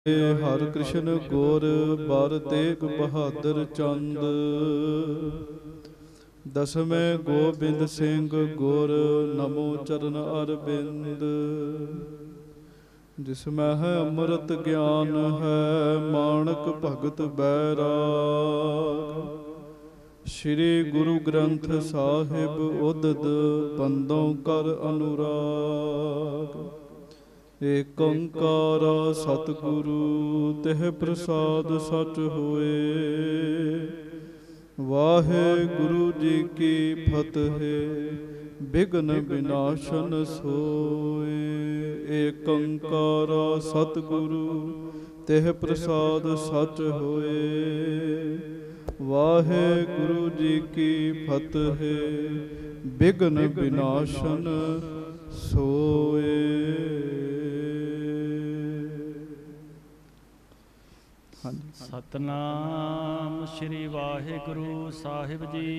हर कृष्ण गोर बर तेग बहादुर चंद। दसवें गोबिंद सिंह गुर नमो चरण अरविंद। जिसमें है अमृत ज्ञान है माणक भगत बैराग। श्री गुरु ग्रंथ साहिब उदद बंदों कर अनुराग। एक ओंकार सतगुरु तिह प्रसाद सच होए। वाहे गुरु जी की फतेह विघ्न विनाशन सोए। एक ओंकार सतगुरु तिह प्रसाद सच होए। वाहे गुरु जी की फतेह विघ्न विनाशन सोए। सतनाम श्री वाहिगुरु साहिब जी।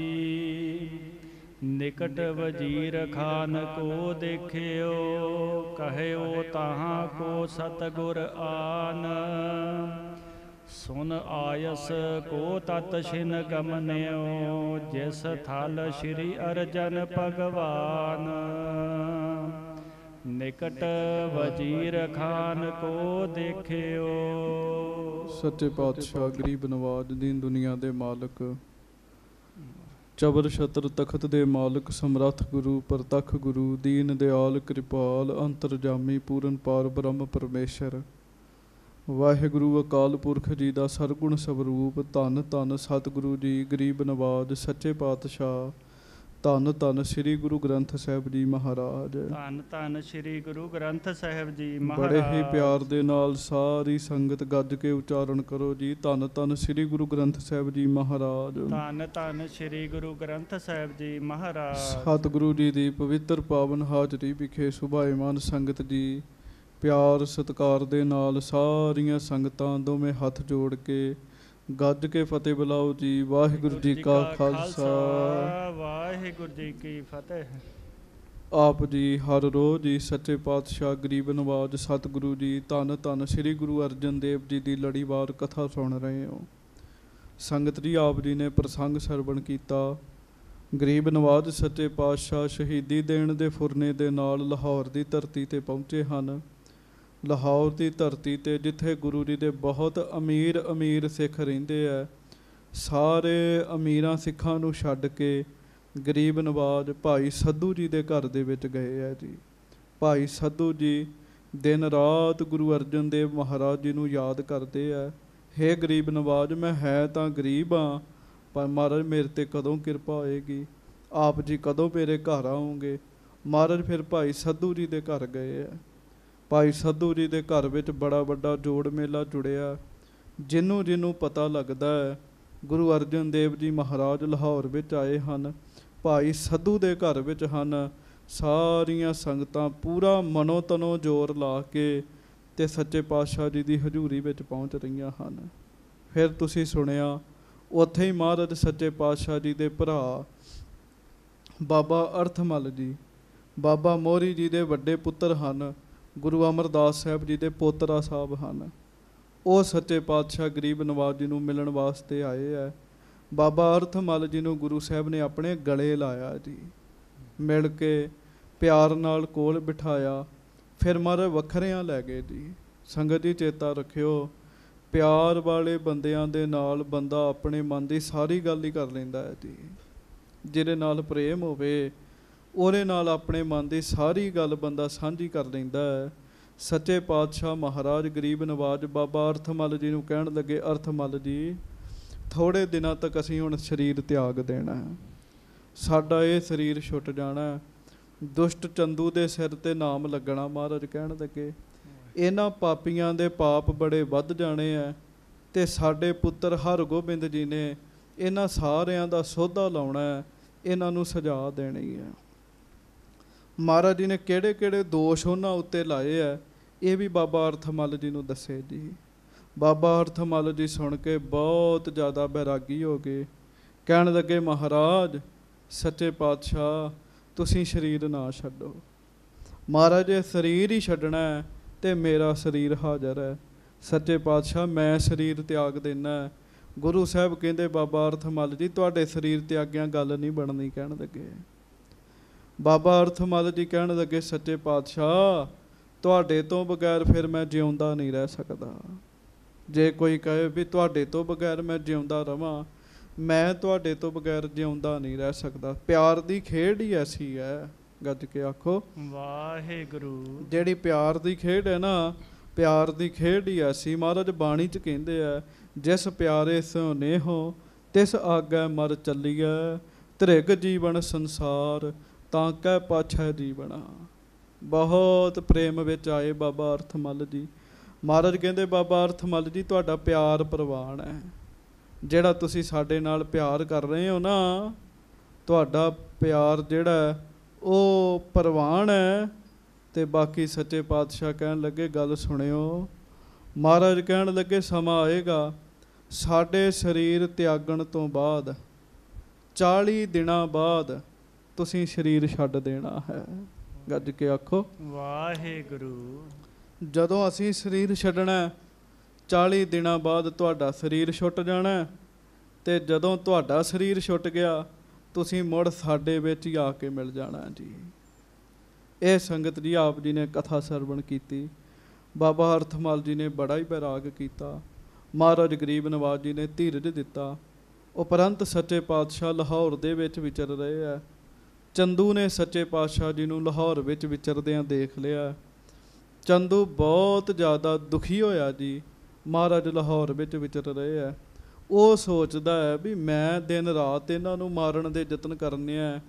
निकट वजीर खान को देखियो कहयो तहाँ को सतगुर आन। सुन आयस को तत छिन गमन्यो जिस थल श्री अर्जन भगवान। निकट वजीर खान को देखियो। सच्चे पातशाह गरीब नवाज दीन दुनिया दे मालक चबर छत्र तखत दे मालक समरथ गुरु परतख गुरु दीन दयाल कृपाल अंतरजामी पूरन पार ब्रह्म परमेश्वर वाहिगुरु अकाल पुरख जी दा सरगुण स्वरूप धन धन सतगुरु जी गरीब नवाज सच्चे पातशाह धन धन श्री गुरु ग्रंथ साहिब जी महाराज। धन धन श्री गुरु ग्रंथ साहिब जी महाराज। बड़े ही प्यार दे नाल सारी संगत गज के उच्चारण करो जी। धन धन श्री गुरु ग्रंथ साहिब जी महाराज। धन धन श्री गुरु ग्रंथ साहिब जी महाराज। सतगुरु जी दी पवित्र पावन हाजरी विखे सुभाईमान संगत जी प्यार सत्कार दे नाल सारियां संगतां दोवें हथ जोड़ के गज के फतेह बुलाओ जी। वाहिगुरु जी का खालसा वाहिगुरु जी की फतेह। आप जी हर रोज ही सच्चे पातशाह गरीब नवाज सतगुरु जी धन धन श्री गुरु अर्जन देव जी की लड़ीवार कथा सुन रहे हो। संगत जी आप जी ने प्रसंग सरवण किया। गरीब नवाज सच्चे पातशाह शहीदी देण दे फुरने दे नाल लाहौर की धरती ते पहुँचे हैं। लाहौर की धरती ते जिथे गुरु जी दे बहुत अमीर अमीर सिख रहिंदे है। सारे अमीरां सिखां नूं छड्ड के गरीब नवाज भाई सद्धू जी दे घर दे विच गए है जी। भाई सद्धू जी दिन रात गुरु अर्जन देव महाराज जी नूं याद करते हैं। हे गरीब नवाज मैं है तां गरीब हाँ पर महाराज मेरे ते कदों किरपा होएगी। आप जी कदों मेरे घर आओगे। महाराज फिर भाई सद्धू जी दे घर गए है। भाई सद्धू जी दे घर विच बड़ा वड्डा जोड़ मेला जुड़िया। जिन्हों जिन्हों पता लगता है गुरु अर्जन देव जी महाराज लाहौर विच आए हैं भाई सद्धू दे घर विच हन। सारियां संगतां पूरा मनो तनो जोर ला के ते सच्चे पातशाह जी की हजूरी विच पहुँच रही हैं। फिर तुसी सुनिया उत्थे ही महाराज सच्चे पातशाह जी दे भरा बाबा अर्थमल जी बाबा मोहरी जी दे वड्डे पुत्र हैं। गुरु अमरदास साहब जी दे पोतरा साहब हैं। वो सच्चे पातशाह गरीब नवाज जी नूं मिलण वास्ते आए है। बाबा अर्थमल जी नूं गुरु साहब ने अपने गले लाया जी। मिल के प्यार नाल कोल बिठाया। फिर महाराज वखरियां लै गए जी। संगत जी चेता रखियो प्यार वाले बंदियां दे नाल बंदा अपने मन की सारी गल ही कर लैंदा है जी। जिहदे नाल प्रेम होवे ਉਹਦੇ ਨਾਲ ਆਪਣੇ ਮਨ ਦੀ ਸਾਰੀ ਗੱਲ ਬੰਦਾ ਸਾਂਝੀ ਕਰ ਲੈਂਦਾ ਹੈ। ਸੱਚੇ ਪਾਤਸ਼ਾਹ ਮਹਾਰਾਜ ਗਰੀਬ ਨਵਾਜ ਬਾਬਾ ਅਰਥਮਲ ਜੀ ਨੂੰ ਕਹਿਣ ਲੱਗੇ ਅਰਥਮਲ ਜੀ ਥੋੜ੍ਹੇ ਦਿਨਾਂ ਤੱਕ ਅਸੀਂ ਹੁਣ ਸਰੀਰ ਤਿਆਗ ਦੇਣਾ ਹੈ। ਸਾਡਾ ਇਹ ਸਰੀਰ ਛੁੱਟ ਜਾਣਾ। ਦੁਸ਼ਟ ਚੰਦੂ ਦੇ ਸਿਰ 'ਤੇ ਨਾਮ ਲੱਗਣਾ। ਮਹਾਰਾਜ ਕਹਿਣ ਲੱਗੇ ਇਹਨਾਂ ਪਾਪੀਆਂ ਦੇ ਪਾਪ ਬੜੇ ਵੱਧ ਜਾਣੇ ਹੈ ਅਤੇ ਸਾਡੇ ਪੁੱਤਰ ਹਰਗੋਬਿੰਦ ਜੀ ਨੇ ਇਹਨਾਂ ਸਾਰਿਆਂ ਦਾ ਸੋਧਾ ਲਾਉਣਾ ਹੈ। ਇਹਨਾਂ ਨੂੰ ਸਜ਼ਾ ਦੇਣੀ ਹੈ। महाराज जी ने किहड़े किहड़े दोष उन्हां उत्ते लाए है ये भी बाबा अर्थमल जी नूं दसे जी। बाबा अर्थमल जी सुन के बहुत ज़्यादा बैरागी हो गए। कहण लगे महाराज सच्चे पातशाह तुसीं शरीर ना छड्डो। महाराज ये शरीर ही छड्डना है तो मेरा शरीर हाज़र है। ਸੱਚੇ ਪਾਤਸ਼ਾਹ ਮੈਂ ਸਰੀਰ ਤਿਆਗ ਦੇਣਾ। ਗੁਰੂ ਸਾਹਿਬ ਕਹਿੰਦੇ ਬਾਬਾ ਅਰਥ ਮੱਲ ਜੀ ਤੁਹਾਡੇ ਸਰੀਰ ਤਿਆਗਿਆਂ ਗੱਲ ਨਹੀਂ ਬਣਨੀ। ਕਹਿਣ ਲੱਗੇ ਬਾਬਾ ਅਰਥ ਮੱਲ ਜੀ ਕਹਿਣ ਲੱਗੇ ਸੱਚੇ ਪਾਤਸ਼ਾਹ ਤੁਹਾਡੇ ਤੋਂ ਬਗੈਰ ਫਿਰ ਮੈਂ ਜਿਉਂਦਾ ਨਹੀਂ ਰਹਿ ਸਕਦਾ। ਜੇ ਕੋਈ ਕਹੇ ਵੀ ਤੁਹਾਡੇ ਤੋਂ ਬਗੈਰ ਮੈਂ ਜਿਉਂਦਾ ਰਵਾਂ, ਮੈਂ ਤੁਹਾਡੇ ਤੋਂ ਬਗੈਰ ਜਿਉਂਦਾ ਨਹੀਂ ਰਹਿ ਸਕਦਾ। ਪਿਆਰ ਦੀ ਖੇਡ ਹੀ ਐਸੀ ਹੈ, ਗੱਜ ਕੇ ਆਖੋ ਵਾਹਿਗੁਰੂ। ਜਿਹੜੀ ਪਿਆਰ ਦੀ ਖੇਡ ਹੈ ਨਾ, ਪਿਆਰ ਦੀ ਖੇਡ ਹੀ ਐਸੀ। ਮਹਾਰਾਜ ਬਾਣੀ 'ਚ ਕਹਿੰਦੇ ਆ ਜਿਸ ਪਿਆਰੇ ਸਿਉ ਨੇਹੋ ਤਿਸ ਆਗੈ ਮਰ ਚੱਲੀਐ, ਧ੍ਰਿਗ ਜੀਵਨ ਸੰਸਾਰ ਤਾਂ ਕਹਿ ਪਾਛੈ ਜੀਵਣਾ। ਬਹੁਤ ਪ੍ਰੇਮ ਵਿੱਚ ਆਏ ਬਾਬਾ ਅਰਥ ਮੱਲ ਜੀ। ਮਹਾਰਾਜ ਕਹਿੰਦੇ ਬਾਬਾ ਅਰਥ ਮੱਲ ਜੀ ਤੁਹਾਡਾ ਪਿਆਰ ਪ੍ਰਵਾਨ ਹੈ, ਜਿਹੜਾ ਤੁਸੀਂ ਸਾਡੇ ਨਾਲ ਪਿਆਰ ਕਰ ਰਹੇ ਹੋ ਨਾ, ਤੁਹਾਡਾ ਪਿਆਰ ਜਿਹੜਾ ਉਹ ਪ੍ਰਵਾਨ ਹੈ। ਤੇ ਬਾਕੀ ਸੱਚੇ ਪਾਤਸ਼ਾਹ ਕਹਿਣ ਲੱਗੇ ਗੱਲ ਸੁਣਿਓ। ਮਹਾਰਾਜ ਕਹਿਣ ਲੱਗੇ ਸਮਾਂ ਆਏਗਾ ਸਾਡੇ ਸਰੀਰ ਤਿਆਗਣ ਤੋਂ ਬਾਅਦ 40 ਦਿਨਾਂ ਬਾਅਦ ਤੁਸੀਂ ਸਰੀਰ ਛੱਡ ਦੇਣਾ ਹੈ। ਗੱਜ ਕੇ ਆਖੋ ਵਾਹਿਗੁਰੂ। ਜਦੋਂ ਅਸੀਂ ਸਰੀਰ ਛੱਡਣਾ 40 ਦਿਨਾਂ ਬਾਅਦ ਤੁਹਾਡਾ ਸਰੀਰ ਛੁੱਟ ਜਾਣਾ। ਤੇ ਜਦੋਂ ਤੁਹਾਡਾ ਸਰੀਰ ਛੁੱਟ ਗਿਆ ਤੁਸੀਂ ਮੁੜ ਸਾਡੇ ਵਿੱਚ ਹੀ ਆ ਕੇ ਮਿਲ ਜਾਣਾ ਜੀ। ਇਹ ਸੰਗਤ ਜੀ ਆਪ ਜੀ ਨੇ ਕਥਾ ਸਰਵਣ ਕੀਤੀ। ਬਾਬਾ ਅਰਥ ਮੱਲ ਜੀ ਨੇ ਬੜਾ ਹੀ ਬੈਰਾਗ ਕੀਤਾ। ਮਹਾਰਾਜ ਗਰੀਬ ਨਵਾਜ ਜੀ ਨੇ ਧੀਰਜ ਦਿੱਤਾ। ਉਪਰੰਤ ਸੱਚੇ ਪਾਤਸ਼ਾਹ ਲਾਹੌਰ ਦੇ ਵਿੱਚ ਵਿਚਰ ਰਹੇ ਆ। ਚੰਦੂ ਨੇ ਸੱਚੇ ਪਾਤਸ਼ਾਹ ਜੀ ਨੂੰ ਲਾਹੌਰ ਵਿੱਚ ਵਿਚਰਦਿਆਂ ਦੇਖ ਲਿਆ। ਚੰਦੂ ਬਹੁਤ ਜ਼ਿਆਦਾ ਦੁਖੀ ਹੋਇਆ ਜੀ। ਮਹਾਰਾਜ ਲਾਹੌਰ ਵਿੱਚ ਵਿਚਰ ਰਹੇ ਆ। ਉਹ ਸੋਚਦਾ ਹੈ ਵੀ ਮੈਂ ਦਿਨ ਰਾਤ ਇਹਨਾਂ ਨੂੰ ਮਾਰਨ ਦੇ ਯਤਨ ਕਰਨੇ ਆ,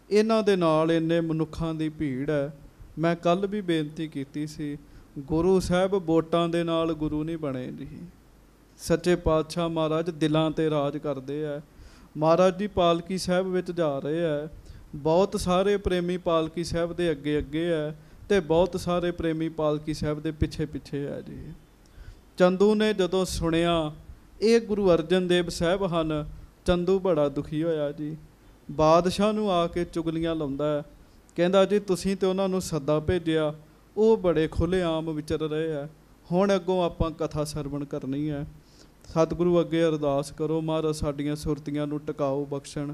ਇਹਨਾਂ ਦੇ ਨਾਲ ਇੰਨੇ ਮਨੁੱਖਾਂ ਦੀ ਭੀੜ ਹੈ। ਮੈਂ ਕੱਲ੍ਹ ਵੀ ਬੇਨਤੀ ਕੀਤੀ ਸੀ ਗੁਰੂ ਸਾਹਿਬ ਵੋਟਾਂ ਦੇ ਨਾਲ ਗੁਰੂ ਨਹੀਂ ਬਣੇ ਜੀ। ਸੱਚੇ ਪਾਤਸ਼ਾਹ ਮਹਾਰਾਜ ਦਿਲਾਂ 'ਤੇ ਰਾਜ ਕਰਦੇ ਆ। ਮਹਾਰਾਜ ਜੀ ਪਾਲਕੀ ਸਾਹਿਬ ਵਿੱਚ ਜਾ ਰਹੇ ਆ। ਬਹੁਤ ਸਾਰੇ ਪ੍ਰੇਮੀ ਪਾਲਕੀ ਸਾਹਿਬ ਦੇ ਅੱਗੇ ਅੱਗੇ ਹੈ ਅਤੇ ਬਹੁਤ ਸਾਰੇ ਪ੍ਰੇਮੀ ਪਾਲਕੀ ਸਾਹਿਬ ਦੇ ਪਿੱਛੇ ਪਿੱਛੇ ਹੈ ਜੀ। ਚੰਦੂ ਨੇ ਜਦੋਂ ਸੁਣਿਆ ਇਹ ਗੁਰੂ ਅਰਜਨ ਦੇਵ ਸਾਹਿਬ ਹਨ, ਚੰਦੂ ਬੜਾ ਦੁਖੀ ਹੋਇਆ ਜੀ। ਬਾਦਸ਼ਾਹ ਨੂੰ ਆ ਕੇ ਚੁਗਲੀਆਂ ਲਾਉਂਦਾ, ਕਹਿੰਦਾ ਜੀ ਤੁਸੀਂ ਤਾਂ ਉਹਨਾਂ ਨੂੰ ਸੱਦਾ ਭੇਜਿਆ, ਉਹ ਬੜੇ ਖੁੱਲ੍ਹੇਆਮ ਵਿਚਰ ਰਹੇ ਆ। ਹੁਣ ਅੱਗੋਂ ਆਪਾਂ ਕਥਾ ਸਰਵਣ ਕਰਨੀ ਹੈ। ਸਤਿਗੁਰੂ ਅੱਗੇ ਅਰਦਾਸ ਕਰੋ ਮਹਾਰਾਜ ਸਾਡੀਆਂ ਸੁਰਤੀਆਂ ਨੂੰ ਟਿਕਾਓ ਬਖਸ਼ਣ,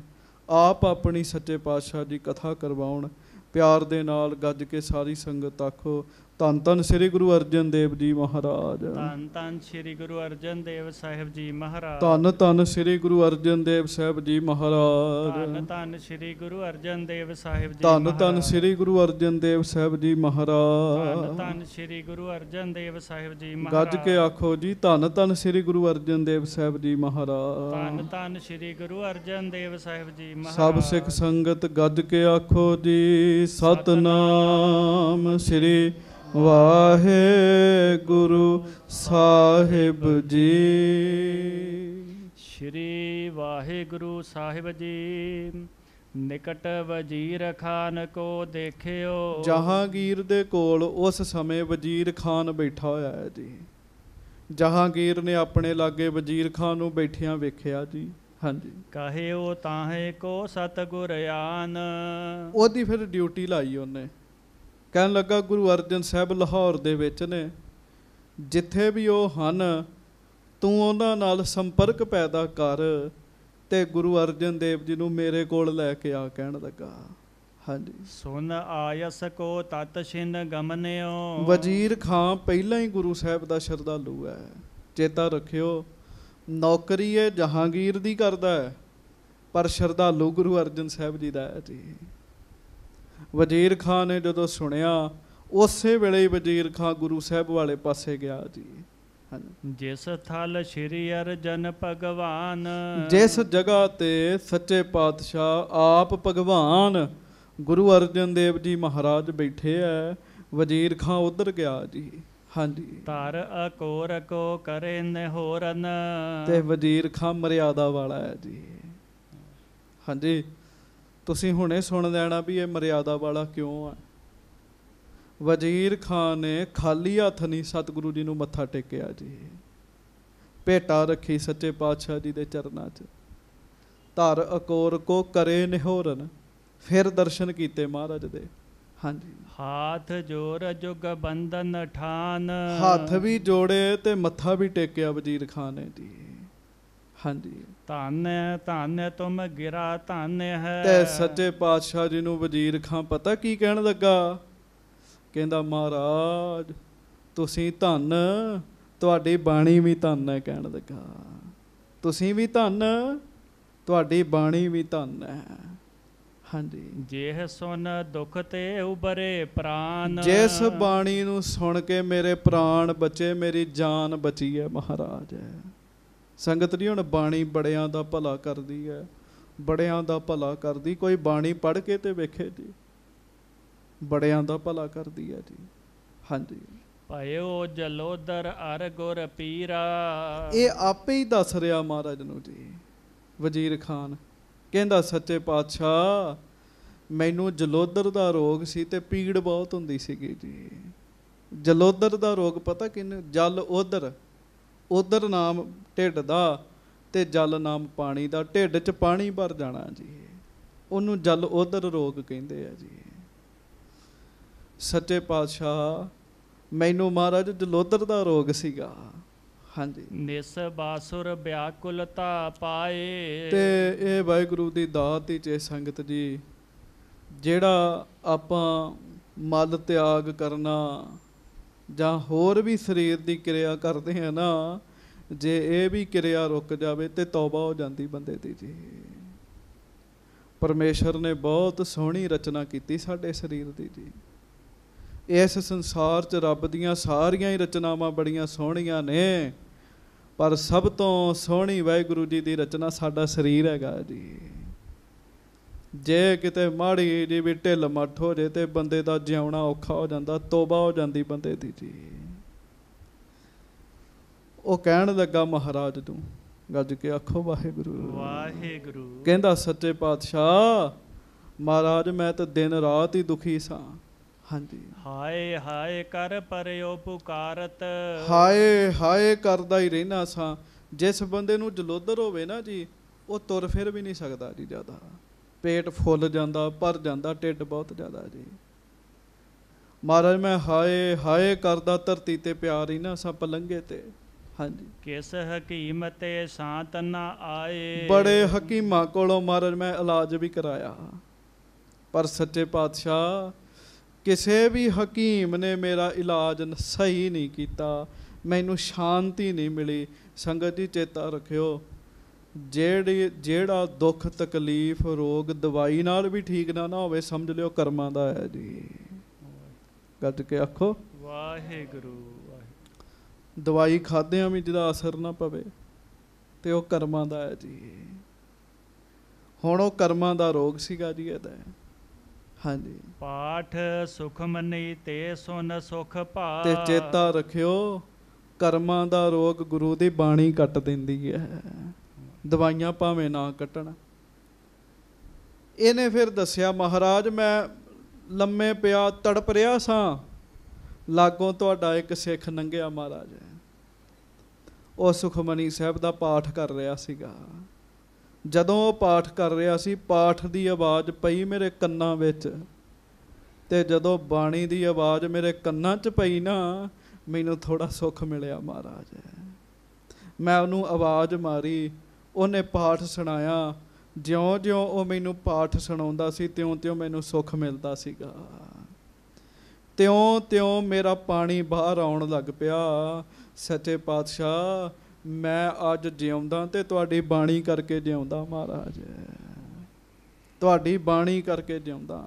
ਆਪ ਆਪਣੀ ਸੱਚੇ ਪਾਤਸ਼ਾਹ ਦੀ ਕਥਾ ਕਰਵਾਉਣ। ਪਿਆਰ ਦੇ ਨਾਲ ਗੱਜ ਕੇ ਸਾਰੀ ਸੰਗਤ ਆਖੋ ਧੰਨ ਧੰਨ ਸ੍ਰੀ ਗੁਰੂ ਅਰਜਨ ਦੇਵ ਜੀ ਮਹਾਰਾਜ। ਧੰਨ ਧੰਨ ਸ੍ਰੀ ਗੁਰੂ ਅਰਜਨ ਦੇਵ ਸਾਹਿਬ ਜੀ ਮਹਾਰਾਜ। ਧੰਨ ਧੰਨ ਸ੍ਰੀ ਗੁਰੂ ਅਰਜਨ ਦੇਵ ਸਾਹਿਬ ਜੀ ਮਹਾਰਾਜ। ਧੰਨ ਧੰਨ ਸ੍ਰੀ ਗੁਰੂ ਅਰਜਨ ਦੇਵ ਸਾਹਿਬ ਜੀ ਧੰਨ ਧੰਨ ਸ੍ਰੀ ਗੁਰੂ ਅਰਜਨ ਦੇਵ ਸਾਹਿਬ ਜੀ ਮਹਾਰਾਜ। ਧੰਨ ਧੰਨ ਸ੍ਰੀ ਗੁਰੂ ਅਰਜਨ ਦੇਵ ਸਾਹਿਬ ਜੀ ਮਹਾਰਾਜ। ਗੱਜ ਕੇ ਆਖੋ ਜੀ ਧੰਨ ਧੰਨ ਸ੍ਰੀ ਗੁਰੂ ਅਰਜਨ ਦੇਵ ਸਾਹਿਬ ਜੀ ਮਹਾਰਾਜ। ਧੰਨ ਧੰਨ ਸ੍ਰੀ ਗੁਰੂ ਅਰਜਨ ਦੇਵ ਸਾਹਿਬ ਜੀ ਮਹਾਰਾਜ। ਸਭ ਸਿੱਖ ਸੰਗਤ ਗੱਜ ਕੇ ਆਖੋ ਜੀ ਸਤਨਾਮ ਸ੍ਰੀ ਵਾਹਿਗੁਰੂ ਸਾਹਿਬ ਜੀ। ਸ਼੍ਰੀ ਵਾਹਿਗੁਰੂ ਸਾਹਿਬ ਜੀ। ਨਿਕਟ ਵਜ਼ੀਰ ਖਾਨ ਕੋ ਦੇਖਿਓ। ਜਹਾਂਗੀਰ ਦੇ ਕੋਲ ਉਸ ਸਮੇਂ ਵਜ਼ੀਰ ਖਾਨ ਬੈਠਾ ਹੋਇਆ ਹੈ ਜੀ। ਜਹਾਂਗੀਰ ਨੇ ਆਪਣੇ ਲਾਗੇ ਵਜ਼ੀਰ ਖਾਨ ਨੂੰ ਬੈਠਿਆਂ ਵੇਖਿਆ ਜੀ। ਹਾਂਜੀ। ਕਹਿਓ ਤਾਹੇ ਕੋ ਸਤਿਗੁਰ ਆਨ। ਉਹਦੀ ਫਿਰ ਡਿਊਟੀ ਲਾਈ ਉਹਨੇ। ਕਹਿਣ ਲੱਗਾ ਗੁਰੂ ਅਰਜਨ ਸਾਹਿਬ ਲਾਹੌਰ ਦੇ ਵਿੱਚ ਨੇ, ਜਿੱਥੇ ਵੀ ਉਹ ਹਨ ਤੂੰ ਉਹਨਾਂ ਨਾਲ ਸੰਪਰਕ ਪੈਦਾ ਕਰ ਤੇ ਗੁਰੂ ਅਰਜਨ ਦੇਵ ਜੀ ਨੂੰ ਮੇਰੇ ਕੋਲ ਲੈ ਕੇ ਆ। ਕਹਿਣ ਲੱਗਾ ਹਾਂਜੀ। ਸੁਨ ਆਇਸ ਕੋ ਤਤ ਛਿਨ ਗਮਨਿਓ। ਵਜ਼ੀਰ ਖਾਂ ਪਹਿਲਾਂ ਹੀ ਗੁਰੂ ਸਾਹਿਬ ਦਾ ਸ਼ਰਧਾਲੂ ਹੈ। ਚੇਤਾ ਰੱਖਿਓ ਨੌਕਰੀ ਇਹ ਜਹਾਂਗੀਰ ਦੀ ਕਰਦਾ ਹੈ ਪਰ ਸ਼ਰਧਾਲੂ ਗੁਰੂ ਅਰਜਨ ਸਾਹਿਬ ਜੀ ਦਾ ਹੈ ਜੀ। ਵਜ਼ੀਰ ਖਾਂ ਨੇ ਜਦੋਂ ਸੁਣਿਆ ਉਸੇ ਵੇਲੇ ਹੀ ਵਜ਼ੀਰ ਖਾਂ ਗੁਰੂ ਸਾਹਿਬ ਵਾਲੇ ਪਾਸੇ ਗਿਆ ਜੀ। ਜਿਸ ਥਲ ਸ਼੍ਰੀ ਅਰਜਨ ਭਗਵਾਨ। ਜਿਸ ਜਗ੍ਹਾ ਤੇ ਸੱਚੇ ਪਾਤਸ਼ਾਹ ਆਪ ਭਗਵਾਨ ਗੁਰੂ ਅਰਜਨ ਦੇਵ ਜੀ ਮਹਾਰਾਜ ਬੈਠੇ ਹੈ, ਵਜ਼ੀਰ ਖਾਂ ਉੱਧਰ ਗਿਆ ਜੀ। ਹਾਂਜੀ। ਧਰ ਅਕੋਰ ਕੋ ਕਰੇ ਨਿਹੋਰਨ। ਤੇ ਵਜ਼ੀਰ ਖਾਂ ਮਰਿਆਦਾ ਵਾਲਾ ਹੈ ਜੀ। ਹਾਂਜੀ। ਤੁਸੀਂ ਹੁਣੇ ਸੁਣ ਲੈਣਾ ਵੀ ਇਹ ਮਰਿਆਦਾ ਵਾਲਾ ਕਿਉਂ ਹੈ। ਵਜ਼ੀਰ ਖਾਂ ਨੇ ਖਾਲੀ ਹੱਥ ਨਹੀਂ ਸਤਿਗੁਰੂ ਜੀ ਨੂੰ ਮੱਥਾ ਟੇਕਿਆ ਜੀ। ਭੇਟਾ ਰੱਖੀ ਸੱਚੇ ਪਾਤਸ਼ਾਹ ਜੀ ਦੇ ਚਰਨਾਂ 'ਚ। ਧਰ ਅਕੋਰ ਕੋ ਕਰੇ ਨਿਹੋਰਨ। ਫਿਰ ਦਰਸ਼ਨ ਕੀਤੇ ਮਹਾਰਾਜ ਦੇ। हाँ जी, हाथ जोर जुग बंधन ठान। हथ भी जोड़े ते मत्था भी टेकिया वजीर खान ने जी। हाँ जी, धन धन तुम गिरा धन है। ते सच्चे पातशाह जी नूं वजीर खां पता की कहण लगा, कहंदा महाराज तुसीं धन, तुहाडी बाणी भी धन है। कहण लगा तुसीं भी धन, तुहाडी बाणी भी धन है। हाँ जी, जेह सुन दुख ते उबरे प्राण। जिस बाणी नूं सुन के मेरे प्राण बचे, मेरी जान बची है महाराज। संगत जी हुण बाणी बड़ियां दा भला करदी है, बड़ियां दा भला करदी। कोई बाणी पढ़ के ते वेखे जी, बड़ियां दा भला करदी है जी। हाँ जी, भयो जलोदर अर गुर पीरा। ये आपे ही दस रहा महाराज नूं जी वजीर खान। कहंदा सच्चे पातशाह मैनू जलोदर दा रोग सी ते पीड़ बहुत हुंदी सीगी जी। जलोदर दा रोग पता किन्नू? जल उधर, उधर नाम ढिड दा ते जल नाम पानी दा। ढिड च पानी भर जाना जी, उन्नू जल उधर रोग कहंदे आ जी। सच्चे पातशाह मैनू महाराज जलोदर दा रोग सीगा। हाँ जी, निस बासुर व्याकुलता पाए। ते ये वाहिगुरू दी दात ही चे संगत जी, जेड़ा आपां मल त्याग करना जां होर भी शरीर दी क्रिया करते हैं ना, जे ये भी क्रिया रुक जावे ते तौबा हो जाती बंदे दी जी। परमेश्वर ने बहुत सोहनी रचना की साडे शरीर दी जी। इस संसार च रब दियां सारियां ही रचनावां बड़ियां सोहणियां ने, पर सब तो सोहनी वाहिगुरू जी की रचना साडा शरीर हैगा जी। जे किते माड़ी जी भी ढिल मੱਠ हो जाए तो बंदे दा जिउणा औखा हो जाता, तौबा हो जाती बंदे दी जी। वो कहण लगा महाराज तू गज के आखो वाहिगुरू वाहिगुरू। कहंदा सच्चे पातशाह महाराज मैं तो दिन रात ही दुखी सा। हाँ जी, हाय हाय कर परयो पुकारत। हाय हाय करदा ही रहना सा। जिस बंदे नूं जलोदर होवे ना जी, वो तुर फिर भी नहीं सकता जी ज़्यादा। पेट फुल जाता, भर जाता, ढिड बहुत ज़्यादा जी। महाराज मैं हाय हाय करदा धरती ते प्यार ही ना सा पलंगे ते। हाँ जी, किस हकीम ते शांत ना आए। बड़े हकीमां कोलों महाराज मैं इलाज भी कराया, पर सच्चे पातशाह किसी भी हकीम ने मेरा इलाज सही नहीं किया, मैनू शांति नहीं मिली। संगत जी चेता रखियो, जेड़ा दुख तकलीफ रोग दवाई नाल भी ठीक ना होवे, समझ लियो कर्मां दा है जी। गज के आखो वाहिगुरू। दवाई खाद्या भी जिहदा असर ना पवे ते वो कर्मां दा है जी। हुण वो कर्मां दा रोग सीगा जी इहदा। हाँ जी, पाठ सुख मनी ते सुन सुख पा। ते चेता रखियो कर्मां दा रोग गुरु दी बाणी कट दिंदी है, दवाइयां भावें ना कट्टण। इहने फिर दस्सिया महाराज मैं लम्मे पिया तड़प रिहा सां, लागों तुहाडा एक सिख लंघिया महाराज, वो सुखमनी साहब दा पाठ कर रहा सीगा। जदों वो पाठ कर रहा सी, पाठ की आवाज़ पई मेरे कन्नां विच, ते जदों बाणी की आवाज़ मेरे कन्नां च पई ना, मैनू थोड़ा सुख मिलिया महाराज। मैं उन्होंने आवाज़ मारी, उन्हें पाठ सुनाया। ज्यों ज्यों वो मैनू पाठ सुणाउंदा सी, त्यों त्यों मैनू सुख मिलता सीगा। त्यों त्यों मेरा पानी बाहर आउण लग पिया। सच्चे पातशाह मैं अज जिउंदा ते तुहाडी बाणी करके जिउंदा महाराज, तुहाडी बाणी करके जिउंदा।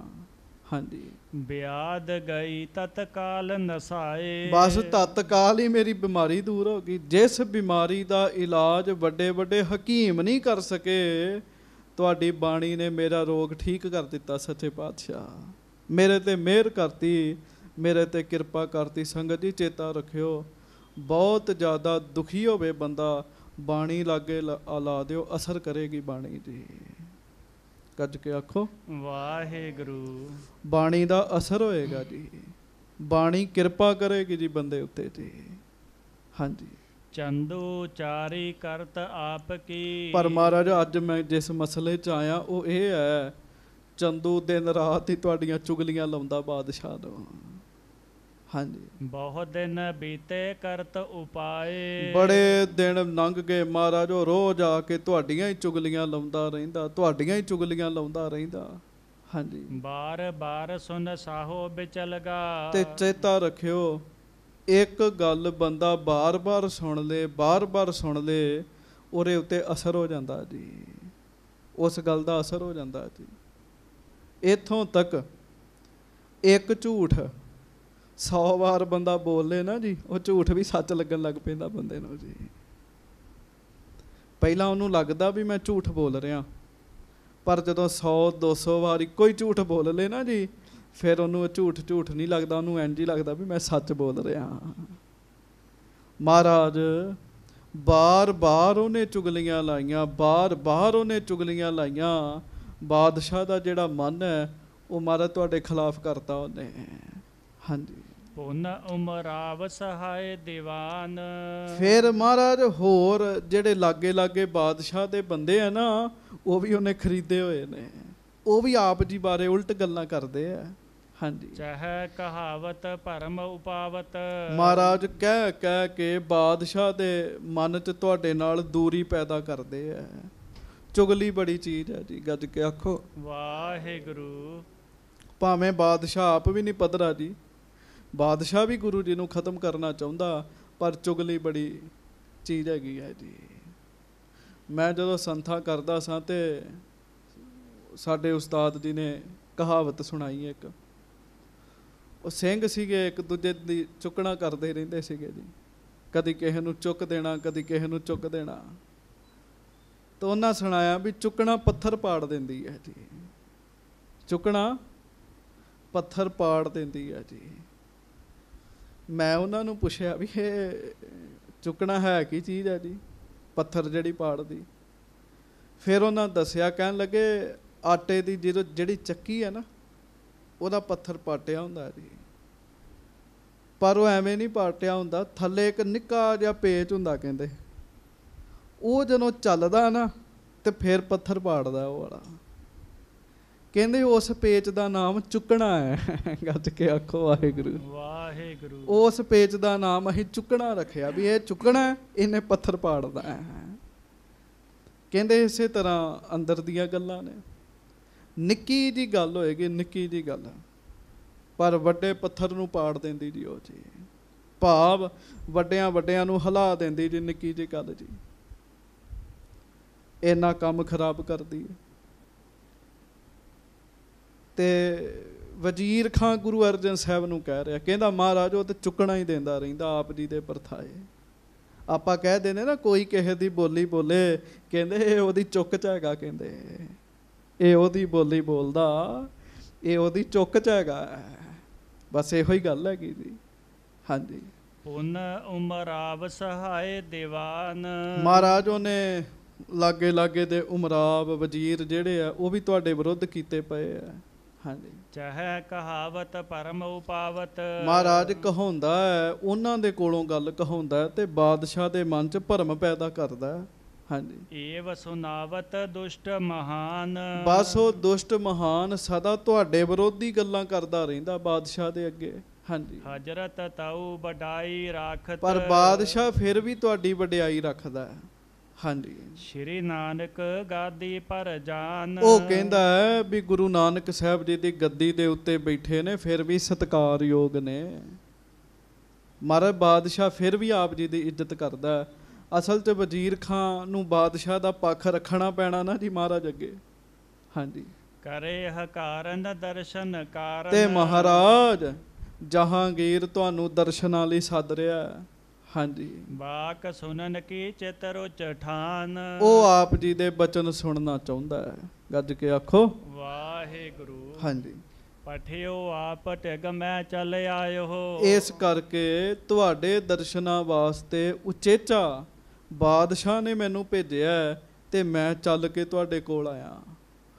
हाँ जी, ब्याद गई तत्काल नसाए। बस तत्काल ही मेरी बीमारी दूर हो गई। जिस बीमारी का इलाज वड्डे वड्डे हकीम नहीं कर सके, तुहाडी बाणी ने मेरा रोग ठीक कर दिता। सच्चे पातशाह मेरे ते मेहर करती, मेरे ते कृपा करती। संगत जी चेता रखियो, बहुत ज़्यादा दुखी होवे बंदा, बाणी लागे ला दिओ, असर करेगी बाणी जी। कज के आखो वाहिगुरू। बाणी दा असर होएगा जी, बाणी कृपा करेगी जी बंदे उत्ते जी। हाँ जी, चंदू चारी करत आप की। पर महाराज अज मैं जिस मसले च आया वो ये है ਚੰਦੂ ਦਿਨ ਰਾਤ ਹੀ ਤੁਹਾਡੀਆਂ ਚੁਗਲੀਆਂ ਲਾਉਂਦਾ ਬਾਦਸ਼ਾਹ ਨੂੰ। ਹਾਂਜੀ, ਬਹੁਤ ਦਿਨ ਬੀਤੇ ਕਰਤ ਉਪਾਏ। ਬੜੇ ਦਿਨ ਲੰਘ ਗਏ ਮਹਾਰਾਜ, ਉਹ ਰੋਜ਼ ਆ ਕੇ ਤੁਹਾਡੀਆਂ ਹੀ ਚੁਗਲੀਆਂ ਲਾਉਂਦਾ ਰਹਿੰਦਾ, ਤੁਹਾਡੀਆਂ ਹੀ ਚੁਗਲੀਆਂ ਲਾਉਂਦਾ ਰਹਿੰਦਾ। ਹਾਂਜੀ, ਬਾਰ ਬਾਰ ਸੁਨ ਸਾਹੋ ਵਿਚਲਗਾ। ਤੇ ਚੇਤਾ ਰੱਖਿਓ, ਇੱਕ ਗੱਲ ਬੰਦਾ ਬਾਰ-ਬਾਰ ਸੁਣ ਲੇ, ਬਾਰ-ਬਾਰ ਸੁਣ ਲੇ, ਉਹਦੇ ਉੱਤੇ ਅਸਰ ਹੋ ਜਾਂਦਾ ਜੀ, ਉਸ ਗੱਲ ਦਾ ਅਸਰ ਹੋ ਜਾਂਦਾ ਜੀ। ਇੱਥੋਂ ਤੱਕ ਇੱਕ ਝੂਠ 100 ਵਾਰ ਬੰਦਾ ਬੋਲ ਲੇ ਨਾ ਜੀ, ਉਹ ਝੂਠ ਵੀ ਸੱਚ ਲੱਗਣ ਲੱਗ ਪੈਂਦਾ ਬੰਦੇ ਨੂੰ ਜੀ। ਪਹਿਲਾਂ ਉਹਨੂੰ ਲੱਗਦਾ ਵੀ ਮੈਂ ਝੂਠ ਬੋਲ ਰਿਹਾ, ਪਰ ਜਦੋਂ 100-200 ਵਾਰ ਇੱਕੋ ਹੀ ਝੂਠ ਬੋਲ ਲੇ ਨਾ ਜੀ, ਫਿਰ ਉਹਨੂੰ ਝੂਠ ਨਹੀਂ ਲੱਗਦਾ, ਉਹਨੂੰ ਇੰਝ ਹੀ ਲੱਗਦਾ ਵੀ ਮੈਂ ਸੱਚ ਬੋਲ ਰਿਹਾ। ਮਹਾਰਾਜ ਬਾਰ-ਬਾਰ ਉਹਨੇ ਚੁਗਲੀਆਂ ਲਾਈਆਂ, ਬਾਰ-ਬਾਰ ਉਹਨੇ ਚੁਗਲੀਆਂ ਲਾਈਆਂ। ਬਾਦਸ਼ਾਹ ਦਾ ਜਿਹੜਾ ਮਨ ਹੈ ਉਹ ਮਹਾਰਾਜ ਤੁਹਾਡੇ ਖਿਲਾਫ ਕਰਤਾ ਉਹਨੇ। ਹਾਂਜੀ, ਪੁਨ ਉਮਰਾਵ ਸਹਾਏ ਦੀਵਾਨ। ਫਿਰ ਮਹਾਰਾਜ ਹੋਰ ਜਿਹੜੇ ਲਾਗੇ ਬਾਦਸ਼ਾਹ ਦੇ ਬੰਦੇ ਆ ਨਾ, ਉਹ ਵੀ ਉਹਨੇ ਖਰੀਦੇ ਹੋਏ ਨੇ, ਉਹ ਵੀ ਆਪ ਜੀ ਬਾਰੇ ਉਲਟ ਗੱਲਾਂ ਕਰਦੇ ਆ। ਹਾਂਜੀ, ਚਾਹੇ ਕਹਾਵਤ ਭਰਮ ਉਪਾਵਤ। ਮਹਾਰਾਜ ਕਹਿ ਕੇ ਬਾਦਸ਼ਾਹ ਦੇ ਮਨ 'ਚ ਤੁਹਾਡੇ ਨਾਲ ਦੂਰੀ ਪੈਦਾ ਕਰਦੇ ਆ। ਚੁਗਲੀ ਬੜੀ ਚੀਜ਼ ਹੈ ਜੀ, ਗੱਜ ਕੇ ਆਖੋ ਵਾਹਿਗੁਰੂ। ਭਾਵੇਂ ਬਾਦਸ਼ਾਹ ਆਪ ਵੀ ਨਹੀਂ ਪੱਧਰਾ ਜੀ, ਬਾਦਸ਼ਾਹ ਵੀ ਗੁਰੂ ਜੀ ਨੂੰ ਖਤਮ ਕਰਨਾ ਚਾਹੁੰਦਾ, ਪਰ ਚੁਗਲੀ ਬੜੀ ਚੀਜ਼ ਹੈਗੀ ਹੈ ਜੀ। ਮੈਂ ਜਦੋਂ ਸੰਥਾ ਕਰਦਾ ਸਾਂ ਤੇ ਸਾਡੇ ਉਸਤਾਦ ਜੀ ਨੇ ਕਹਾਵਤ ਸੁਣਾਈ ਇੱਕ। ਉਹ ਸਿੰਘ ਸੀਗੇ, ਇੱਕ ਦੂਜੇ ਦੀ ਚੁੱਕਣਾ ਕਰਦੇ ਰਹਿੰਦੇ ਸੀਗੇ ਜੀ, ਕਦੀ ਕਿਸੇ ਨੂੰ ਚੁੱਕ ਦੇਣਾ, ਕਦੀ ਕਿਸੇ ਨੂੰ ਚੁੱਕ ਦੇਣਾ। ਤਾਂ ਉਹਨਾਂ ਸੁਣਾਇਆ ਵੀ ਚੁੱਕਣਾ ਪੱਥਰ ਪਾੜ ਦਿੰਦੀ ਹੈ ਜੀ, ਚੁੱਕਣਾ ਪੱਥਰ ਪਾੜ ਦਿੰਦੀ ਹੈ ਜੀ। ਮੈਂ ਉਹਨਾਂ ਨੂੰ ਪੁੱਛਿਆ ਵੀ ਇਹ ਚੁੱਕਣਾ ਹੈ ਕੀ ਚੀਜ਼ ਹੈ ਜੀ, ਪੱਥਰ ਜਿਹੜੀ ਪਾੜਦੀ? ਫਿਰ ਉਹਨਾਂ ਦੱਸਿਆ, ਕਹਿਣ ਲੱਗੇ ਆਟੇ ਦੀ ਜਿਹੜੀ ਚੱਕੀ ਹੈ ਨਾ, ਉਹਦਾ ਪੱਥਰ ਪਾਟਿਆ ਹੁੰਦਾ ਜੀ, ਪਰ ਉਹ ਐਵੇਂ ਨਹੀਂ ਪਾਟਿਆ ਹੁੰਦਾ, ਥੱਲੇ ਇੱਕ ਨਿੱਕਾ ਜਿਹਾ ਪੇਚ ਹੁੰਦਾ ਕਹਿੰਦੇ, ਉਹ ਜਦੋਂ ਚੱਲਦਾ ਨਾ ਤੇ ਫਿਰ ਪੱਥਰ ਪਾੜਦਾ ਉਹ ਵਾਲਾ। ਕਹਿੰਦੇ ਉਸ ਪੇਚ ਦਾ ਨਾਮ ਚੁੱਕਣਾ ਹੈ। ਗੱਜ ਕੇ ਆਖੋ ਵਾਹਿਗੁਰੂ ਵਾਹਿਗੁਰੂ। ਉਸ ਪੇਚ ਦਾ ਨਾਮ ਅਸੀਂ ਚੁੱਕਣਾ ਰੱਖਿਆ ਵੀ ਇਹ ਚੁੱਕਣਾ, ਇਹਨੇ ਪੱਥਰ ਪਾੜਦਾ ਹੈ। ਕਹਿੰਦੇ ਇਸੇ ਤਰ੍ਹਾਂ ਅੰਦਰ ਦੀਆਂ ਗੱਲਾਂ ਨੇ, ਨਿੱਕੀ ਜੀ ਗੱਲ ਹੋਏਗੀ, ਨਿੱਕੀ ਜੀ ਗੱਲ, ਪਰ ਵੱਡੇ ਪੱਥਰ ਨੂੰ ਪਾੜ ਦਿੰਦੀ ਜੀ ਉਹ ਜੀ। ਭਾਵ ਵੱਡਿਆਂ ਨੂੰ ਹਿਲਾ ਦਿੰਦੀ ਜੀ ਨਿੱਕੀ ਜੀ ਗੱਲ ਜੀ, ਇੰਨਾ ਕੰਮ ਖਰਾਬ ਕਰਦੀ ਹੈ। ਤੇ ਵਜ਼ੀਰ ਖਾਂ ਗੁਰੂ ਅਰਜਨ ਸਾਹਿਬ ਨੂੰ ਕਹਿ ਰਿਹਾ, ਕਹਿੰਦਾ ਮਹਾਰਾਜ ਉਹ ਤੇ ਚੁੱਕਣਾ ਹੀ ਦਿੰਦਾ ਰਹਿੰਦਾ ਆਪ ਜੀ ਦੇ ਪਰਥਾਏ। ਆਪਾਂ ਕਹਿ ਦਿੰਦੇ ਨਾ ਕੋਈ ਕਿਸੇ ਦੀ ਬੋਲੀ ਬੋਲੇ, ਕਹਿੰਦੇ ਇਹ ਉਹਦੀ ਚੁੱਕ 'ਚ ਹੈਗਾ, ਕਹਿੰਦੇ ਇਹ ਉਹਦੀ ਬੋਲੀ ਬੋਲਦਾ, ਇਹ ਉਹਦੀ ਚੁੱਕ 'ਚ ਹੈਗਾ। ਬਸ ਇਹੋ ਹੀ ਗੱਲ ਹੈਗੀ ਜੀ। ਹਾਂਜੀ, ਪੁਨ ਉਮਰਾਵ ਸਹਾਏ ਦੀਵਾਨ। ਮਹਾਰਾਜ ਉਹਨੇ ਲਾਗੇ ਦੇ ਉਮਰਾਵ ਵਜ਼ੀਰ ਜਿਹੜੇ ਆ ਉਹ ਵੀ ਤੁਹਾਡੇ ਵਿਰੁੱਧ ਕੀਤੇ ਪਏ ਆ। ਹਾਂਜੀ, ਚਾਹੇ ਕਹਾਵਤ ਭਰਮ ਉਪਾਵਤ। ਮਹਾਰਾਜ ਕਹਾਉਂਦਾ ਹੈ, ਉਹਨਾਂ ਦੇ ਕੋਲੋਂ ਗੱਲ ਕਹਾਉਂਦਾ ਤੇ ਬਾਦਸ਼ਾਹ ਦੇ ਮਨ 'ਚ ਭਰਮ ਪੈਦਾ ਕਰਦਾ। ਹਾਂਜੀ, ਏਵ ਸੁਨਾਵਤ ਦੁਸ਼ਟ ਮਹਾਨ। ਬਸ ਉਹ ਦੁਸ਼ਟ ਮਹਾਨ ਸਦਾ ਤੁਹਾਡੇ ਵਿਰੋਧੀ ਗੱਲਾਂ ਕਰਦਾ ਰਹਿੰਦਾ ਬਾਦਸ਼ਾਹ ਦੇ ਅੱਗੇ। ਹਾਂਜੀ, ਹਜ਼ਰਤ ਤਾਉ ਵਡਾਈ ਰਾਖਤ। ਪਰ ਬਾਦਸ਼ਾਹ ਫਿਰ ਵੀ ਤੁਹਾਡੀ ਵਡਿਆਈ ਰੱਖਦਾ। ਹਾਂਜੀ, ਸ਼੍ਰੀ ਨਾਨਕ ਗਾਦੀ ਪਰ ਜਾਨ। ਉਹ ਕਹਿੰਦਾ ਹੈ ਵੀ ਗੁਰੂ ਨਾਨਕ ਸਾਹਿਬ ਜੀ ਦੀ ਗੱਦੀ ਦੇ ਉੱਤੇ ਬੈਠੇ ਨੇ, ਫਿਰ ਵੀ ਸਤਿਕਾਰਯੋਗ ਨੇ। ਮਹਾਰਾਜ ਬਾਦਸ਼ਾਹ ਫਿਰ ਵੀ ਆਪ ਜੀ ਦੀ ਇੱਜ਼ਤ ਕਰਦਾ। ਅਸਲ 'ਚ ਵਜ਼ੀਰ ਖਾਂ ਨੂੰ ਬਾਦਸ਼ਾਹ ਦਾ ਪੱਖ ਰੱਖਣਾ ਪੈਣਾ ਨਾ ਜੀ ਮਹਾਰਾਜ ਅੱਗੇ। ਹਾਂਜੀ, ਕਰੇ ਹਕਾਰਨ ਦਰਸ਼ਨ ਕਾਰਨ। ਤੇ ਮਹਾਰਾਜ ਜਹਾਂਗੀਰ ਤੁਹਾਨੂੰ ਦਰਸ਼ਨਾਂ ਲਈ ਸੱਦ ਰਿਹਾ। ਹਾਂਜੀ, ਬਾਕ ਸੁਨਨ ਕੀ ਚਿਤ ਰੁਚ ਠਾਨ। ਉਹ ਆਪ ਜੀ ਦੇ ਬਚਨ ਸੁਣਨਾ ਚਾਹੁੰਦਾ ਹੈ। ਗੱਜ ਕੇ ਆਖੋ ਵਾਹਿਗੁਰੂ। ਹਾਂਜੀ, ਪਠਿਓ ਆਪ ਟਿਗ ਮੈਂ ਚੱਲ ਆਇਓ। ਇਸ ਕਰਕੇ ਤੁਹਾਡੇ ਦਰਸ਼ਨਾਂ ਵਾਸਤੇ ਉਚੇਚਾ ਬਾਦਸ਼ਾਹ ਨੇ ਮੈਨੂੰ ਭੇਜਿਆ ਤੇ ਮੈਂ ਚੱਲ ਕੇ ਤੁਹਾਡੇ ਕੋਲ ਆਇਆ।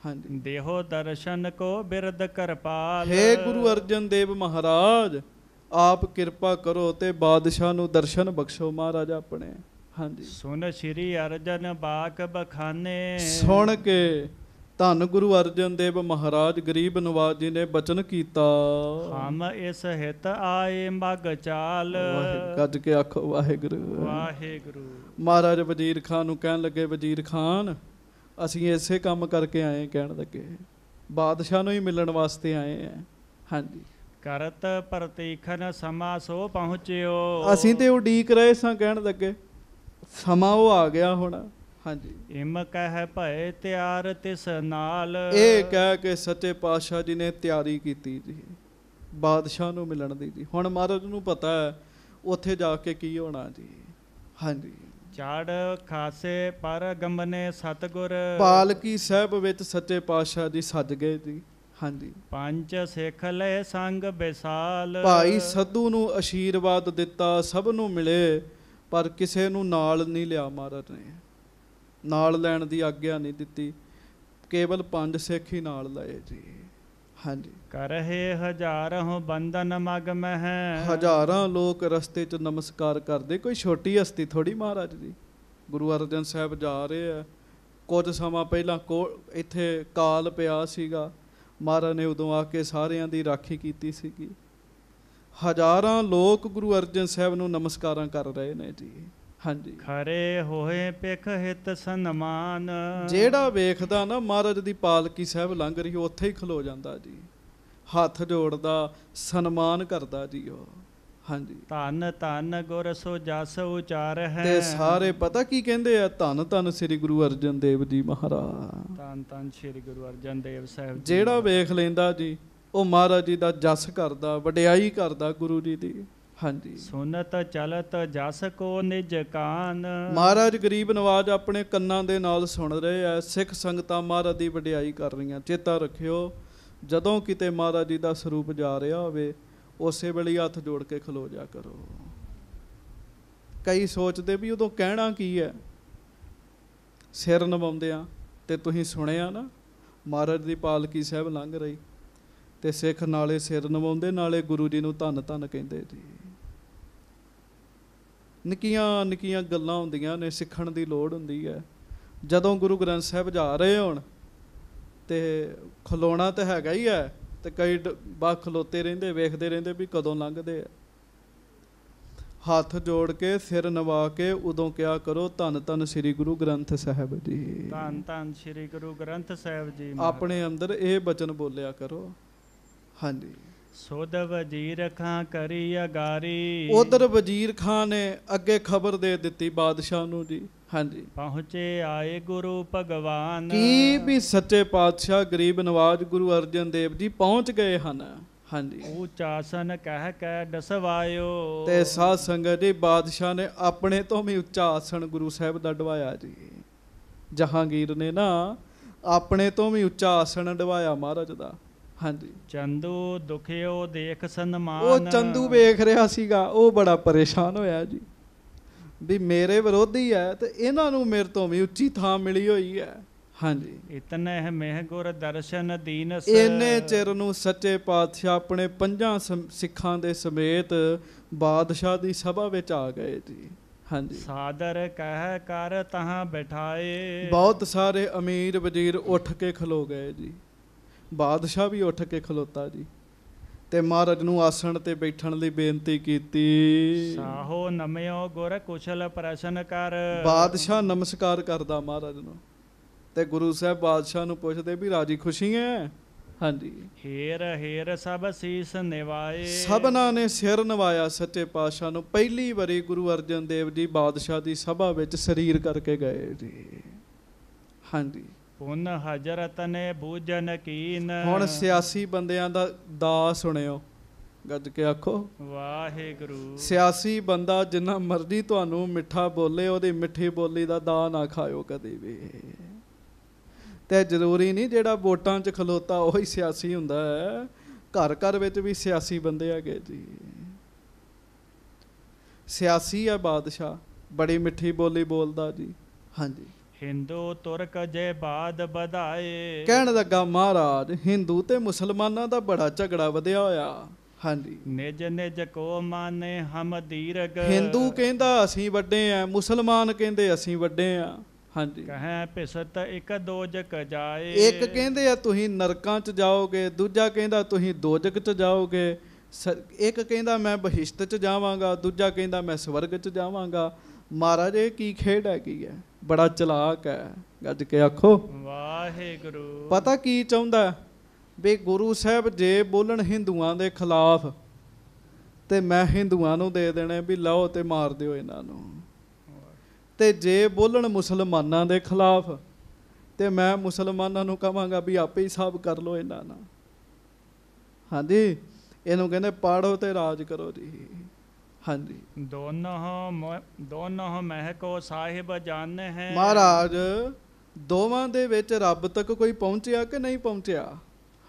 ਹਾਂਜੀ, ਦੇਹੋ ਦਰਸ਼ਨ ਕੋ ਬਿਰਦ ਕਿਰਪਾਲ। ਹੇ ਗੁਰੂ ਅਰਜਨ ਦੇਵ ਮਹਾਰਾਜ, ਆਪ ਕਿਰਪਾ ਕਰੋ ਤੇ ਬਾਦਸ਼ਾਹ ਨੂੰ ਦਰਸ਼ਨ ਬਖਸ਼ੋ ਮਹਾਰਾਜ ਆਪਣੇ। ਹਾਂਜੀ, ਸੁਨ ਸ਼੍ਰੀ ਅਰਜਨ ਬਾਕ ਬਖਾਨੇ। ਸੁਣ ਕੇ ਧੰਨ ਗੁਰੂ ਅਰਜਨ ਦੇਵ ਮਹਾਰਾਜ ਗਰੀਬ ਨਵਾਜ ਜੀ ਨੇ ਬਚਨ ਕੀਤਾ। ਹਮ ਇਸ ਹਿਤ ਆਏ ਮਗ ਚਾਲ। ਵਾਹਿਗੁਰੂ, ਗੱਜ ਕੇ ਆਖੋ ਵਾਹਿਗੁਰੂ ਵਾਹਿਗੁਰੂ। ਮਹਾਰਾਜ ਵਜ਼ੀਰ ਖਾਨ ਨੂੰ ਕਹਿਣ ਲੱਗੇ, ਵਜ਼ੀਰ ਖਾਨ ਅਸੀਂ ਇਸੇ ਕੰਮ ਕਰਕੇ ਆਏ। ਕਹਿਣ ਲੱਗੇ ਬਾਦਸ਼ਾਹ ਨੂੰ ਹੀ ਮਿਲਣ ਵਾਸਤੇ ਆਏ ਆ। ਹਾਂਜੀ। ਕਰਤ ਪ੍ਰਤੀਖਨ ਸਮਾ ਸੋ ਪਹੁੰਚਿਓ। ਅਸੀਂ ਤੇ ਉਡੀਕ ਰਹੇ ਸਾਂ। ਕਹਿਣ ਲੱਗੇ ਸਮਾਂ ਉਹ ਆ ਗਿਆ ਹੁਣ। ਹਾਂਜੀ। ਇਮ ਕਹਿ ਭਏ ਤਿਆਰ ਤਿਸ ਨਾਲ। ਇਹ ਕਹਿ ਕੇ ਸੱਚੇ ਪਾਤਸ਼ਾਹ ਜੀ ਨੇ ਤਿਆਰੀ ਕੀਤੀ ਜੀ ਬਾਦਸ਼ਾਹ ਨੂੰ ਮਿਲਣ ਦੀ ਜੀ। ਹੁਣ ਮਹਾਰਾਜ ਨੂੰ ਪਤਾ ਹੈ ਉੱਥੇ ਜਾ ਕੇ ਕੀ ਹੋਣਾ ਜੀ। ਹਾਂਜੀ। ਚੜ ਖਾਸੇ ਪਰ ਗੰਬਨੇ ਸਤਿਗੁਰ। ਪਾਲਕੀ ਸਾਹਿਬ ਵਿੱਚ ਸੱਚੇ ਪਾਤਸ਼ਾਹ ਜੀ ਸੱਜ ਗਏ ਜੀ। ਹਾਂਜੀ। ਪੰਜ ਸਿੱਖ ਲੈ ਸੰਗ ਵਿਸਾਲ। ਭਾਈ ਸੱਧੂ ਨੂੰ ਆਸ਼ੀਰਵਾਦ ਦਿੱਤਾ, ਸਭ ਨੂੰ ਮਿਲੇ, ਪਰ ਕਿਸੇ ਨੂੰ ਨਾਲ ਨਹੀਂ ਲਿਆ। ਮਹਾਰਾਜ ਨੇ ਨਾਲ ਲੈਣ ਦੀ ਆਗਿਆ ਨਹੀਂ ਦਿੱਤੀ। ਕੇਵਲ 5 ਸਿੱਖ ਹੀ ਨਾਲ ਲਏ ਜੀ। ਹਾਂਜੀ। ਕਰਹਿ ਹਜ਼ਾਰਾਂ ਬੰਧਨ ਮਗ ਮਹਿ। ਹਜ਼ਾਰਾਂ ਲੋਕ ਰਸਤੇ 'ਚ ਨਮਸਕਾਰ ਕਰਦੇ। ਕੋਈ ਛੋਟੀ ਹਸਤੀ ਥੋੜੀ ਮਹਾਰਾਜ ਜੀ। ਗੁਰੂ ਅਰਜਨ ਸਾਹਿਬ ਜਾ ਰਹੇ ਆ। ਕੁਝ ਸਮਾਂ ਪਹਿਲਾਂ ਇੱਥੇ ਕਾਲ ਪਿਆ ਸੀਗਾ। ਮਹਾਰਾਜ ਨੇ ਉਦੋਂ ਆ ਕੇ ਸਾਰਿਆਂ ਦੀ ਰਾਖੀ ਕੀਤੀ ਸੀਗੀ। ਹਜ਼ਾਰਾਂ ਲੋਕ ਗੁਰੂ ਅਰਜਨ ਸਾਹਿਬ ਨੂੰ ਨਮਸਕਾਰਾਂ ਕਰ ਰਹੇ ਨੇ ਜੀ। ਹਾਂਜੀ। ਖਰੇ ਹੋਏ ਪਿਖ ਹਿਤ ਸਨਮਾਨ। ਜਿਹੜਾ ਵੇਖਦਾ ਨਾ ਮਹਾਰਾਜ ਦੀ ਪਾਲਕੀ ਸਾਹਿਬ ਲੰਘ ਰਹੀ ਉੱਥੇ ਹੀ ਖਲੋ ਜਾਂਦਾ ਜੀ। ਹੱਥ ਜੋੜਦਾ, ਸਨਮਾਨ ਕਰਦਾ ਜੀ ਉਹ। ਹਾਂਜੀ। ਧੰਨ ਧੰਨ ਗੁਰ ਸੋ ਜਸ ਉਚਾਰ ਹੈ। ਤੇ ਸਾਰੇ ਪਤਾ ਕੀ ਕਹਿੰਦੇ ਆ? ਧੰਨ ਧੰਨ ਸ੍ਰੀ ਗੁਰੂ ਅਰਜਨ ਦੇਵ ਜੀ ਮਹਾਰਾਜ। ਧੰਨ ਧੰਨ ਸ੍ਰੀ ਗੁਰੂ ਅਰਜਨ ਦੇਵ ਸਾਹਿਬ ਜੀ। ਜਿਹੜਾ ਵੇਖ ਲੈਂਦਾ ਜੀ ਉਹ ਮਹਾਰਾਜ ਜੀ ਦਾ ਜਸ ਕਰਦਾ, ਵਡਿਆਈ ਕਰਦਾ ਗੁਰੂ ਜੀ ਦੀ। ਹਾਂਜੀ। ਸੁਨਤ ਚਲਤ ਜਸ ਕੋ ਨਿਜ ਕਾਨ। ਮਹਾਰਾਜ ਗਰੀਬ ਨਵਾਜ ਆਪਣੇ ਕੰਨਾਂ ਦੇ ਨਾਲ ਸੁਣ ਰਹੇ ਆ। ਸਿੱਖ ਸੰਗਤਾਂ ਮਹਾਰਾਜ ਦੀ ਵਡਿਆਈ ਕਰ ਰਹੀਆਂ। ਚੇਤਾ ਰੱਖਿਓ ਜਦੋਂ ਕਿਤੇ ਮਹਾਰਾਜ ਜੀ ਦਾ ਸਰੂਪ ਜਾ ਰਿਹਾ ਹੋਵੇ ਉਸੇ ਵੇਲੇ ਹੱਥ ਜੋੜ ਕੇ ਖਲੋ ਜਾ ਕਰੋ। ਕਈ ਸੋਚਦੇ ਵੀ ਉਦੋਂ ਕਹਿਣਾ ਕੀ ਹੈ ਸਿਰ ਨਵਾਉਂਦਿਆਂ। ਤੇ ਤੁਸੀਂ ਸੁਣਿਆ ਨਾ ਮਹਾਰਾਜ ਦੀ ਪਾਲਕੀ ਸਾਹਿਬ ਲੰਘ ਰਹੀ ਤੇ ਸਿੱਖ ਨਾਲੇ ਸਿਰ ਨਵਾਉਂਦੇ ਨਾਲੇ ਗੁਰੂ ਜੀ ਨੂੰ ਧੰਨ ਧੰਨ ਕਹਿੰਦੇ ਜੀ। ਨਿੱਕੀਆਂ ਨਿੱਕੀਆਂ ਗੱਲਾਂ ਹੁੰਦੀਆਂ ਨੇ, ਸਿੱਖਣ ਦੀ ਲੋੜ ਹੁੰਦੀ ਹੈ। ਜਦੋਂ ਗੁਰੂ ਗ੍ਰੰਥ ਸਾਹਿਬ ਜਾ ਰਹੇ ਹੋਣ ਤੇ ਖਲੋਣਾ ਤਾਂ ਹੈਗਾ ਹੀ ਹੈ, ਤੇ ਕਈ ਬਾਹਰ ਖਲੋਤੇ ਰਹਿੰਦੇ, ਵੇਖਦੇ ਰਹਿੰਦੇ ਵੀ ਕਦੋਂ ਲੰਘਦੇ ਆ। ਹੱਥ ਜੋੜ ਕੇ ਸਿਰ ਨਵਾ ਕੇ ਉਦੋਂ ਕਿਹਾ ਕਰੋ ਧੰਨ ਧੰਨ ਸ੍ਰੀ ਗੁਰੂ ਗ੍ਰੰਥ ਸਾਹਿਬ ਜੀ। ਧੰਨ ਧੰਨ ਸ੍ਰੀ ਗੁਰੂ ਗ੍ਰੰਥ ਸਾਹਿਬ ਜੀ। ਆਪਣੇ ਅੰਦਰ ਇਹ ਬਚਨ ਬੋਲਿਆ ਕਰੋ। ਹਾਂਜੀ। ਸੁਧ ਵਜ਼ੀਰ ਖਾਂ ਕਰੀ ਅਗਾਰੀ। ਉਧਰ ਵਜ਼ੀਰ ਖਾਂ ਨੇ ਅੱਗੇ ਖਬਰ ਦੇ ਦਿੱਤੀ ਬਾਦਸ਼ਾਹ ਨੂੰ ਜੀ। ਹਾਂਜੀ। ਪਹੁੰਚੇ ਆਏ ਗੁਰੂ ਭਗਵਾਨ। ਕੀ ਵੀ ਸੱਚੇ ਪਾਤਸ਼ਾਹ ਗਰੀਬ ਨਵਾਜ ਗੁਰੂ ਅਰਜਨ ਦੇਵ ਜੀ ਪਹੁੰਚ ਗਏ ਹਨ। ਹਾਂਜੀ। ਉੱਚਾ ਆਸਨ ਕਹਿ ਕੇ ਡਸਵਾਇਓ। ਤੇ ਸਾਧ ਸੰਗਤ ਜੀ ਬਾਦਸ਼ਾਹ ਨੇ ਆਪਣੇ ਤੋਂ ਵੀ ਉੱਚਾ ਆਸਣ ਗੁਰੂ ਸਾਹਿਬ ਦਾ ਢਵਾਇਆ ਜੀ। ਜਹਾਂਗੀਰ ਨੇ ਨਾ ਆਪਣੇ ਤੋਂ ਵੀ ਉੱਚਾ ਆਸਣ ਢਵਾਇਆ ਮਹਾਰਾਜ ਦਾ। ਹਾਂਜੀ। ਚੰਦੂ ਦੁਖਿਓ ਦੇਖ ਸਨਮਾਨ। ਉਹ ਚੰਦੂ ਵੇਖ ਰਿਹਾ ਸੀਗਾ, ਉਹ ਬੜਾ ਪਰੇਸ਼ਾਨ ਹੋਇਆ ਜੀ ਵੀ ਮੇਰੇ ਵਿਰੋਧੀ ਹੈ ਤੇ ਇਹਨਾਂ ਨੂੰ ਮੇਰੇ ਤੋਂ ਵੀ ਉੱਚੀ ਥਾਂ ਮਿਲੀ ਹੋਈ ਹੈ। ਹਾਂਜੀ। ਇਤਨੇ ਮਹਿ ਗੁਰ ਦਰਸ਼ਨ ਦੀਨਸ। ਇੰਨੇ ਚਿਰ ਨੂੰ ਸੱਚੇ ਪਾਤਸ਼ਾਹ ਆਪਣੇ 5 ਸਿੱਖਾਂ ਦੇ ਸਮੇਤ ਬਾਦਸ਼ਾਹ ਦੀ ਸਭਾ ਵਿੱਚ ਆ ਗਏ ਜੀ। ਹਾਂਜੀ। ਸਾਦਰ ਕਹਿ ਕਰ ਤਹਾਂ ਬਿਠਾਏ। ਬਹੁਤ ਸਾਰੇ ਅਮੀਰ ਵਜ਼ੀਰ ਉੱਠ ਕੇ ਖਲੋ ਗਏ ਜੀ। ਬਾਦਸ਼ਾਹ ਵੀ ਉੱਠ ਕੇ ਖਲੋਤਾ ਜੀ ਤੇ ਮਹਾਰਾਜ ਨੂੰ ਆਸਣ ਤੇ ਬੈਠਣ ਲਈ ਬੇਨਤੀ ਕੀਤੀ। ਸਾਹੋ ਨਮਿਓ ਗੁਰ ਕੁਸ਼ਲ ਪ੍ਰਸ਼ਨ ਕਰ। ਬਾਦਸ਼ਾਹ ਨਮਸਕਾਰ ਕਰਦਾ ਮਹਾਰਾਜ ਨੂੰ ਤੇ ਗੁਰੂ ਸਾਹਿਬ ਬਾਦਸ਼ਾਹ ਨੂੰ ਪੁੱਛਦੇ ਵੀ ਰਾਜੀ ਖੁਸ਼ੀ ਹੈ। ਹਾਂਜੀ। ਹੇਰ ਹੇਰ ਸਭ ਸੀਸ ਨਿਵਾਏ। ਸਭਨਾਂ ਨੇ ਸਿਰ ਨਵਾਇਆ ਸੱਚੇ ਪਾਤਸ਼ਾਹ ਨੂੰ। ਪਹਿਲੀ ਵਾਰੀ ਗੁਰੂ ਅਰਜਨ ਦੇਵ ਜੀ ਬਾਦਸ਼ਾਹ ਦੀ ਸਭਾ ਵਿੱਚ ਸਰੀਰ ਕਰਕੇ ਗਏ ਜੀ। ਹਾਂਜੀ। ਪੁਨ ਹਜ਼ਰਤ ਨੇ ਬੂਝਨ ਕੀਨ। ਹੁਣ ਸਿਆਸੀ ਬੰਦਿਆਂ ਦਾ ਦਾ ਸੁਣਿਓ, ਗੱਜ ਕੇ ਆਖੋ ਵਾਹਿਗੁਰੂ। ਸਿਆਸੀ ਬੰਦਾ ਜਿੰਨਾ ਮਰਜ਼ੀ ਤੁਹਾਨੂੰ ਮਿੱਠਾ ਬੋਲੇ ਉਹਦੀ ਮਿੱਠੀ ਬੋਲੀ ਦਾ ਦਾ ਨਾ ਖਾਇਓ ਕਦੇ ਵੀ। ਤੇ ਜ਼ਰੂਰੀ ਨਹੀਂ ਜਿਹੜਾ ਵੋਟਾਂ 'ਚ ਖਲੋਤਾ ਉਹੀ ਸਿਆਸੀ ਹੁੰਦਾ ਹੈ। ਘਰ ਘਰ ਵਿੱਚ ਵੀ ਸਿਆਸੀ ਬੰਦੇ ਹੈਗੇ ਜੀ। ਸਿਆਸੀ ਹੈ ਬਾਦਸ਼ਾਹ, ਬੜੀ ਮਿੱਠੀ ਬੋਲੀ ਬੋਲਦਾ ਜੀ। ਹਾਂਜੀ। ਹਿੰਦੂ ਤੁਰਕ ਜੇ ਬਾਦ ਵਧਾਏ। ਕਹਿਣ ਲੱਗਾ ਮਹਾਰਾਜ ਹਿੰਦੂ ਤੇ ਮੁਸਲਮਾਨਾਂ ਦਾ ਬੜਾ ਝਗੜਾ ਵਧਿਆ ਹੋਇਆ। ਹਾਂਜੀ। ਨਿਜ ਨਿਜ ਕੋ ਮਾਨੇ ਹਮ ਦੀਰਗ। ਹਿੰਦੂ ਕਹਿੰਦਾ ਅਸੀਂ ਵੱਡੇ ਆ, ਮੁਸਲਮਾਨ ਕਹਿੰਦੇ ਅਸੀਂ ਵੱਡੇ ਆ। ਹਾਂਜੀ। ਕਹੈ ਭਿਸਤ ਇਕ ਦੋਜਕ ਜਾਏ। ਇੱਕ ਕਹਿੰਦੇ ਆ ਤੁਸੀਂ ਨਰਕਾਂ 'ਚ ਜਾਓਗੇ, ਦੂਜਾ ਕਹਿੰਦਾ ਤੁਸੀਂ ਦੋਜਕ 'ਚ ਜਾਓਗੇ, ਇੱਕ ਕਹਿੰਦਾ ਮੈਂ ਬਹਿਸ਼ਤ 'ਚ ਜਾਵਾਂਗਾ, ਦੂਜਾ ਕਹਿੰਦਾ ਮੈਂ ਸਵਰਗ 'ਚ ਜਾਵਾਂਗਾ। ਮਹਾਰਾਜ ਇਹ ਕੀ ਖੇਡ ਹੈਗੀ ਹੈ? ਬੜਾ ਚਲਾਕ ਹੈ। ਗੱਜ ਕੇ ਆਖੋ ਵਾਹਿਗੁਰੂ। ਪਤਾ ਕੀ ਚਾਹੁੰਦਾ ਵੀ ਗੁਰੂ ਸਾਹਿਬ ਜੇ ਬੋਲਣ ਹਿੰਦੂਆਂ ਦੇ ਖਿਲਾਫ ਤੇ ਮੈਂ ਹਿੰਦੂਆਂ ਨੂੰ ਦੇ ਦੇਣੇ ਵੀ ਲਓ ਤੇ ਮਾਰ ਦਿਓ ਇਹਨਾਂ ਨੂੰ, ਤੇ ਜੇ ਬੋਲਣ ਮੁਸਲਮਾਨਾਂ ਦੇ ਖਿਲਾਫ ਤੇ ਮੈਂ ਮੁਸਲਮਾਨਾਂ ਨੂੰ ਕਹਾਂਗਾ ਵੀ ਆਪੇ ਹੀ ਹਿਸਾਬ ਕਰ ਲਓ ਇਹਨਾਂ ਨਾਲ। ਹਾਂਜੀ, ਇਹਨੂੰ ਕਹਿੰਦੇ ਪਾੜੋ ਤੇ ਰਾਜ ਕਰੋ ਜੀ। ਹਾਂਜੀ, ਦੋਨੋਂ ਮਹਿਕੋ ਸਾਹਿਬ ਜਾਣ ਹੈ। ਮਹਾਰਾਜ ਦੋਵਾਂ ਦੇ ਵਿੱਚ ਰੱਬ ਤੱਕ ਕੋਈ ਪਹੁੰਚਿਆ ਕਿ ਨਹੀਂ ਪਹੁੰਚਿਆ?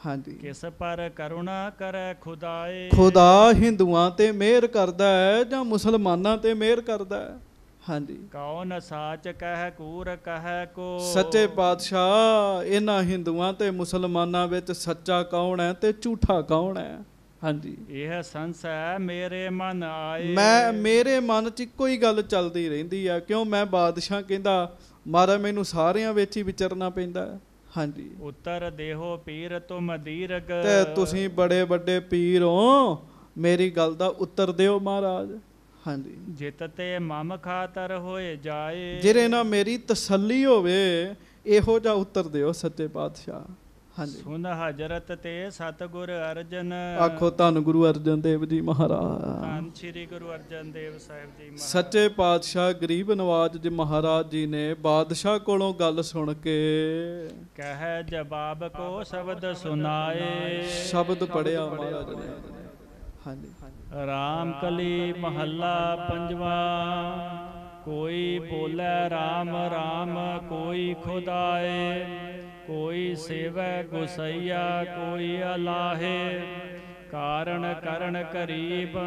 ਹਾਂਜੀ, ਕਿਸ ਪਰ ਕਰੁਣਾ ਕਰੈ ਖੁਦਾਏ। ਖੁਦਾ ਹਿੰਦੂਆਂ ਤੇ ਮਿਹਰ ਕਰਦਾ ਹੈ ਜਾਂ ਮੁਸਲਮਾਨਾਂ ਤੇ ਮਿਹਰ ਕਰਦਾ ਹੈ? ਹਾਂਜੀ, ਕੌਣ ਸਾਚ ਕਹਿ ਕੂਰ ਕਹਿ ਕੋ। ਸੱਚੇ ਪਾਤਸ਼ਾਹ ਇਹਨਾਂ ਹਿੰਦੂਆਂ ਤੇ ਮੁਸਲਮਾਨਾਂ ਵਿੱਚ ਸੱਚਾ ਕੌਣ ਹੈ ਤੇ ਝੂਠਾ ਕੌਣ ਹੈ? ਹਾਂਜੀ, ਇਹ ਸੰਸੈ ਮੇਰੇ ਮਨ ਆਏ। ਮੇਰੇ ਮਨ 'ਚ ਇੱਕੋ ਹੀ ਗੱਲ ਚੱਲਦੀ ਰਹਿੰਦੀ ਆ, ਕਿਉਂ ਮੈਂ ਬਾਦਸ਼ਾਹ ਕਹਿੰਦਾ ਮਹਾਰਾਜ ਮੈਨੂੰ ਸਾਰਿਆਂ ਵਿੱਚ ਹੀ ਵਿਚਰਨਾ ਪੈਂਦਾ। ਹਾਂਜੀ, ਉੱਤਰ ਦੇਹੋ ਪੀਰ ਤੁਮ ਦੀਰਗ। ਤੇ ਤੁਸੀਂ ਬੜੇ ਵੱਡੇ ਪੀਰ ਹੋ, ਮੇਰੀ ਗੱਲ ਦਾ ਉੱਤਰ ਦਿਓ ਮਹਾਰਾਜ। ਹਾਂਜੀ, ਜਿਤ ਤੇ ਮਮ ਖਾਤਰ ਹੋਏ ਜਾਏ। ਜਿਹੜੇ ਨਾਲ ਮੇਰੀ ਤਸੱਲੀ ਹੋਵੇ ਇਹੋ ਜਿਹਾ ਉੱਤਰ ਦਿਓ ਸੱਚੇ ਪਾਤਸ਼ਾਹ। ਹਾਂਜੀ, ਸੁਨ ਹਜ਼ਰਤ ਤੇ ਸਤਿਗੁਰ ਅਰਜਨ। ਆਖੋ ਧੰਨ ਗੁਰੂ ਅਰਜਨ ਦੇਵ ਜੀ ਮਹਾਰਾਜ। ਧੰਨ ਸ੍ਰੀ ਗੁਰੂ ਅਰਜਨ ਦੇਵ ਸਾਹਿਬ ਜੀ ਮਹਾਰਾਜ। ਸੱਚੇ ਪਾਤਸ਼ਾਹ ਗਰੀਬ ਨਵਾਜ ਜੀ ਮਹਾਰਾਜ ਜੀ ਨੇ ਬਾਦਸ਼ਾਹ ਕੋਲੋਂ ਗੱਲ ਸੁਣ ਕੇ ਕਹਿ ਜਵਾਬ ਕੋ ਸ਼ਬਦ ਸੁਨਾਏ। ਸ਼ਬਦ ਪੜਿਆ ਮਹਾਰਾਜ ਨੇ। ਹਾਂਜੀ, ਰਾਮ ਕਲੀ ਮਹੱਲਾ ਪੰਜਵਾ। ਕੋਈ ਬੋਲੇ ਰਾਮ ਰਾਮ ਕੋਈ ਖੁਦਾਏ। ਕੋਈ ਸੇਵੈ ਗੁਸਈਆ ਕੋਈ ਅਲਾਹੇ। ਕਾਰਨ ਕਰਨ ਕਰੀਬ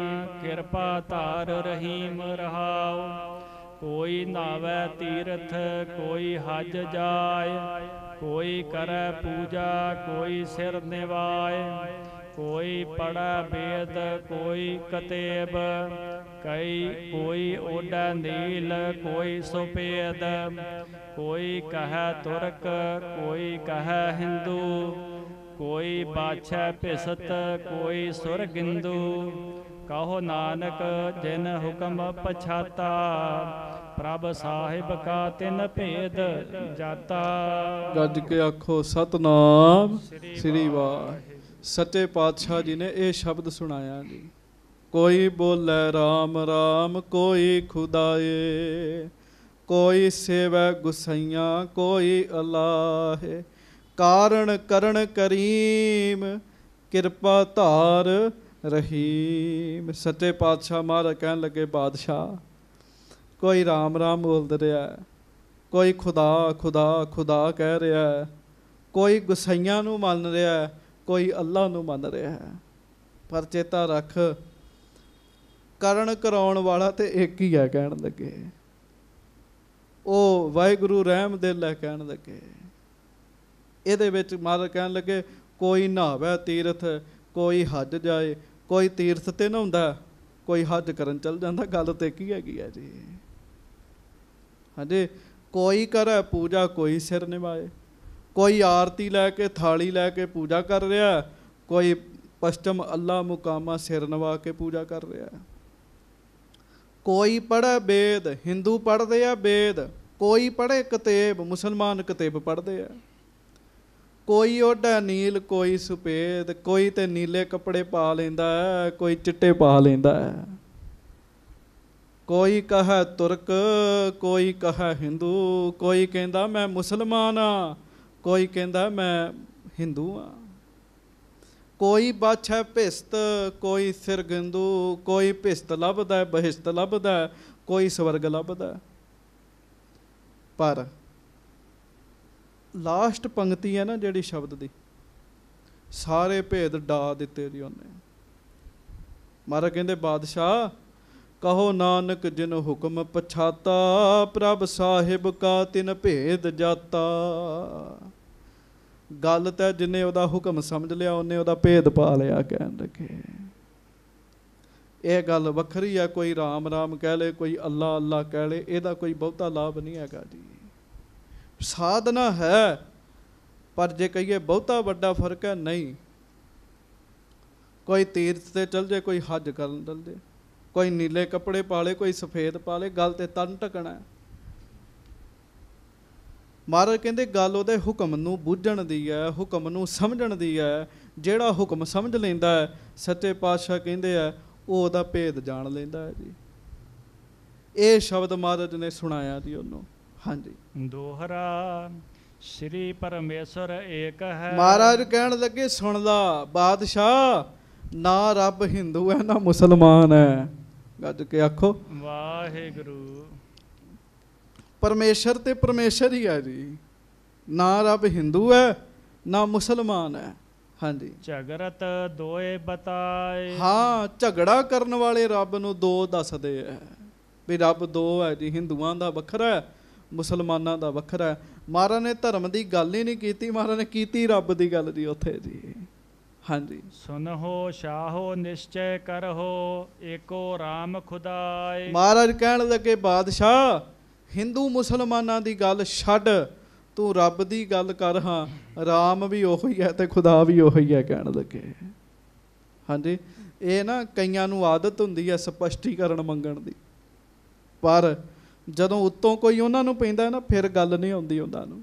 ਕਿਰਪਾ ਧਾਰ ਰਹੀਮ ਰਹਾਉ। ਕੋਈ ਨਾਵੈ ਤੀਰਥ ਕੋਈ ਹਜ ਜਾਏ। ਕੋਈ ਕਰੈ ਪੂਜਾ ਕੋਈ ਸਿਰ ਨਿਵਾਏ। ਕੋਈ ਪੜੈ ਵੇਦ ਕੋਈ ਕਤੇਬ। ਕੋਈ ਓਡੈ ਨੀਲ ਕੋਈ ਸੁਪੇਦ। ਕੋਈ ਕਹੈ ਤੁਰਕ ਕੋਈ ਕਹੈ ਹਿੰਦੂ। ਕੋਈ ਬਾਛੈ ਭਿਸਤ ਕੋਈ ਸੁਰਗਿੰਦੂ। ਕਹੋ ਨਾਨਕ ਜਿਨ ਹੁਕਮ ਪਛਾਤਾ। ਪ੍ਰਭ ਸਾਹਿਬ ਕਾ ਤਿਨ ਭੇਦ ਜਾਤਾ। ਗੱਜ ਕੇ ਆਖੋ ਸਤਨਾਮ ਸ੍ਰੀ ਵਾਹਿਗੁਰੂ। ਸੱਚੇ ਪਾਤਸ਼ਾਹ ਜੀ ਨੇ ਇਹ ਸ਼ਬਦ ਸੁਣਾਇਆ ਜੀ। ਕੋਈ ਬੋਲੇ ਰਾਮ ਰਾਮ ਕੋਈ ਖੁਦਾਏ। ਕੋਈ ਸੇਵੈ ਗੁਸਈਆਂ ਕੋਈ ਅਲਾਹੇ। ਕਾਰਨ ਕਰਨ ਕਰੀਮ ਕਿਰਪਾ ਧਾਰ ਰਹੀਮ। ਸੱਚੇ ਪਾਤਸ਼ਾਹ ਮਹਾਰਾਜ ਕਹਿਣ ਲੱਗੇ ਬਾਦਸ਼ਾਹ ਕੋਈ ਰਾਮ ਰਾਮ ਬੋਲਦਾ ਰਿਹਾ, ਕੋਈ ਖੁਦਾ ਖੁਦਾ ਖੁਦਾ ਕਹਿ ਰਿਹਾ, ਕੋਈ ਗੁਸਈਆਂ ਨੂੰ ਮੰਨ ਰਿਹਾ, ਕੋਈ ਅੱਲਾਹ ਨੂੰ ਮੰਨ ਰਿਹਾ ਹੈ। ਪਰ ਚੇਤਾ ਰੱਖ ਕਰਨ ਕਰਾਉਣ ਵਾਲਾ ਤੇ ਇੱਕ ਹੀ ਹੈ। ਕਹਿਣ ਲੱਗੇ ਉਹ ਵਾਹਿਗੁਰੂ ਰਹਿਮਦਿਲ ਹੈ। ਕਹਿਣ ਲੱਗੇ ਇਹਦੇ ਵਿੱਚ ਮਹਾਰਾਜ ਕਹਿਣ ਲੱਗੇ ਕੋਈ ਨਹਾਵੇ ਤੀਰਥ ਕੋਈ ਹੱਜ ਜਾਏ। ਕੋਈ ਤੀਰਥ ਤੇ ਨਹਾਉਂਦਾ ਕੋਈ ਹੱਜ ਕਰਨ ਚੱਲ ਜਾਂਦਾ। ਗੱਲ ਤੇ ਕੀ ਹੈਗੀ ਹੈ ਜੀ? ਹਾਂਜੀ, ਕੋਈ ਕਰੇ ਪੂਜਾ ਕੋਈ ਸਿਰ ਨਿਵਾਏ। ਕੋਈ ਆਰਤੀ ਲੈ ਕੇ ਥਾਲੀ ਲੈ ਕੇ ਪੂਜਾ ਕਰ ਰਿਹਾ, ਕੋਈ ਪਸ਼ਚਮ ਅੱਲਾ ਮੁਕਾਮਾ ਸਿਰ ਨਵਾ ਕੇ ਪੂਜਾ ਕਰ ਰਿਹਾ। ਕੋਈ ਪੜ੍ਹੇ ਵੇਦ, ਹਿੰਦੂ ਪੜ੍ਹਦੇ ਆ ਵੇਦ। ਕੋਈ ਪੜ੍ਹੇ ਕਤੇਬ, ਮੁਸਲਮਾਨ ਕਤੇਬ ਪੜ੍ਹਦੇ ਆ। ਕੋਈ ਓਢਾ ਨੀਲ ਕੋਈ ਸੁਪੇਦ। ਕੋਈ ਤੇ ਨੀਲੇ ਕੱਪੜੇ ਪਾ ਲੈਂਦਾ ਹੈ, ਕੋਈ ਚਿੱਟੇ ਪਾ ਲੈਂਦਾ ਹੈ। ਕੋਈ ਕਹੇ ਤੁਰਕ ਕੋਈ ਕਹੇ ਹਿੰਦੂ। ਕੋਈ ਕਹਿੰਦਾ ਮੈਂ ਮੁਸਲਮਾਨ ਹਾਂ, ਕੋਈ ਕਹਿੰਦਾ ਮੈਂ ਹਿੰਦੂ ਹਾਂ। ਕੋਈ ਬਾਛੈ ਭਿਸਤ ਕੋਈ ਸਿਰਗਿੰਦੂ। ਕੋਈ ਭਿਸਤ ਲੱਭਦਾ ਬਹਿਸ਼ਤ ਲੱਭਦਾ, ਕੋਈ ਸਵਰਗ ਲੱਭਦਾ। ਪਰ ਲਾਸਟ ਪੰਕਤੀ ਹੈ ਨਾ ਜਿਹੜੀ ਸ਼ਬਦ ਦੀ, ਸਾਰੇ ਭੇਦ ਡਾ ਦਿੱਤੇ ਜੀ ਉਹਨੇ। ਮਹਾਰਾਜ ਕਹਿੰਦੇ ਬਾਦਸ਼ਾਹ ਕਹੋ ਨਾਨਕ ਜਿਨ ਹੁਕਮ ਪਛਾਤਾ। ਪ੍ਰਭ ਸਾਹਿਬ ਕਾ ਤਿਨ ਭੇਦ ਜਾਤਾ। ਗੱਲ ਤਾਂ ਜਿੰਨੇ ਉਹਦਾ ਹੁਕਮ ਸਮਝ ਲਿਆ ਉਹਨੇ ਉਹਦਾ ਭੇਦ ਪਾ ਲਿਆ। ਕਹਿਣ ਲੱਗੇ ਇਹ ਗੱਲ ਵੱਖਰੀ ਆ। ਕੋਈ ਰਾਮ ਰਾਮ ਕਹਿ ਲੇ ਕੋਈ ਅੱਲਾ ਅੱਲਾ ਕਹਿ ਲੇ, ਇਹਦਾ ਕੋਈ ਬਹੁਤਾ ਲਾਭ ਨਹੀਂ ਹੈਗਾ ਜੀ। ਸਾਧਨਾ ਹੈ, ਪਰ ਜੇ ਕਹੀਏ ਬਹੁਤਾ ਵੱਡਾ ਫਰਕ ਹੈ, ਨਹੀਂ। ਕੋਈ ਤੀਰਥ ਤੇ ਚਲ ਜੇ, ਕੋਈ ਹੱਜ ਕਰਨ ਚਲ ਜੇ, ਕੋਈ ਨੀਲੇ ਕੱਪੜੇ ਪਾ ਲੇ, ਕੋਈ ਸਫੇਦ ਪਾ ਲੇ, ਗੱਲ ਤੇ ਤਨ ਢਕਣਾ ਹੈ। ਮਹਾਰਾਜ ਕਹਿੰਦੇ ਗੱਲ ਉਹਦੇ ਹੁਕਮ ਨੂੰ ਬੁੱਝਣ ਦੀ ਹੈ, ਹੁਕਮ ਨੂੰ ਸਮਝਣ ਦੀ ਹੈ। ਜਿਹੜਾ ਹੁਕਮ ਸਮਝ ਲੈਂਦਾ ਹੈ, ਸੱਚੇ ਪਾਤਸ਼ਾਹ ਕਹਿੰਦੇ ਆ, ਉਹ ਉਹਦਾ ਭੇਦ ਜਾਣ ਲੈਂਦਾ ਹੈ ਜੀ। ਇਹ ਸ਼ਬਦ ਮਹਾਰਾਜ ਨੇ ਸੁਣਾਇਆ ਜੀ ਉਹਨੂੰ। ਹਾਂਜੀ, ਦੋਹਰਾ ਸ੍ਰੀ ਪਰਮੇਸ਼ਰ ਏਕ ਹੈ। ਮਹਾਰਾਜ ਕਹਿਣ ਲੱਗੇ ਸੁਣ ਲਾ ਬਾਦਸ਼ਾਹ, ਨਾ ਰੱਬ ਹਿੰਦੂ ਹੈ ਨਾ ਮੁਸਲਮਾਨ ਹੈ। ਗੱਜ ਕੇ ਆਖੋ ਵਾਹਿਗੁਰੂ। ਪਰਮੇਸ਼ਰ ਤੇ ਪਰਮੇਸ਼ਰ ਹੀ ਹੈ ਜੀ, ਨਾ ਰੱਬ ਹਿੰਦੂ ਹੈ ਨਾ ਮੁਸਲਮਾਨ ਹੈ। ਹਾਂਜੀ, ਝਗੜਤ ਦੋਏ ਬਤਾਏ। ਹਾਂ, ਝਗੜਾ ਕਰਨ ਵਾਲੇ ਰੱਬ ਨੂੰ ਦੋ ਦੱਸਦੇ ਹੈ ਵੀ ਰੱਬ ਦੋ ਹੈ ਜੀ, ਹਿੰਦੂਆਂ ਦਾ ਵੱਖਰਾ ਹੈ, ਮੁਸਲਮਾਨਾਂ ਦਾ ਵੱਖਰਾ ਹੈ। ਮਹਾਰਾਜ ਨੇ ਧਰਮ ਦੀ ਗੱਲ ਹੀ ਨਹੀਂ ਕੀਤੀ, ਮਹਾਰਾਜ ਨੇ ਕੀਤੀ ਰੱਬ ਦੀ ਗੱਲ ਜੀ ਉੱਥੇ ਜੀ। ਹਾਂਜੀ, ਸੁਨਹੁ ਸ਼ਾਹੋ ਨਿਸ਼ਚੈ ਕਰਹੁ, ਏਕੋ ਰਾਮ ਖੁਦਾਏ। ਮਹਾਰਾਜ ਕਹਿਣ ਲੱਗੇ ਬਾਦਸ਼ਾਹ, ਹਿੰਦੂ ਮੁਸਲਮਾਨਾਂ ਦੀ ਗੱਲ ਛੱਡ, ਤੂੰ ਰੱਬ ਦੀ ਗੱਲ ਕਰ। ਹਾਂ, ਰਾਮ ਵੀ ਉਹੀ ਹੈ ਤੇ ਖੁਦਾ ਵੀ ਉਹੀ ਹੈ ਕਹਿਣ ਲੱਗੇ। ਹਾਂਜੀ, ਇਹ ਨਾ ਕਈਆਂ ਨੂੰ ਆਦਤ ਹੁੰਦੀ ਹੈ ਸਪਸ਼ਟੀਕਰਨ ਮੰਗਣ ਦੀ, ਪਰ ਜਦੋਂ ਉੱਤੋਂ ਕੋਈ ਉਹਨਾਂ ਨੂੰ ਪੈਂਦਾ ਨਾ, ਫਿਰ ਗੱਲ ਨਹੀਂ ਆਉਂਦੀ ਉਹਨਾਂ ਨੂੰ।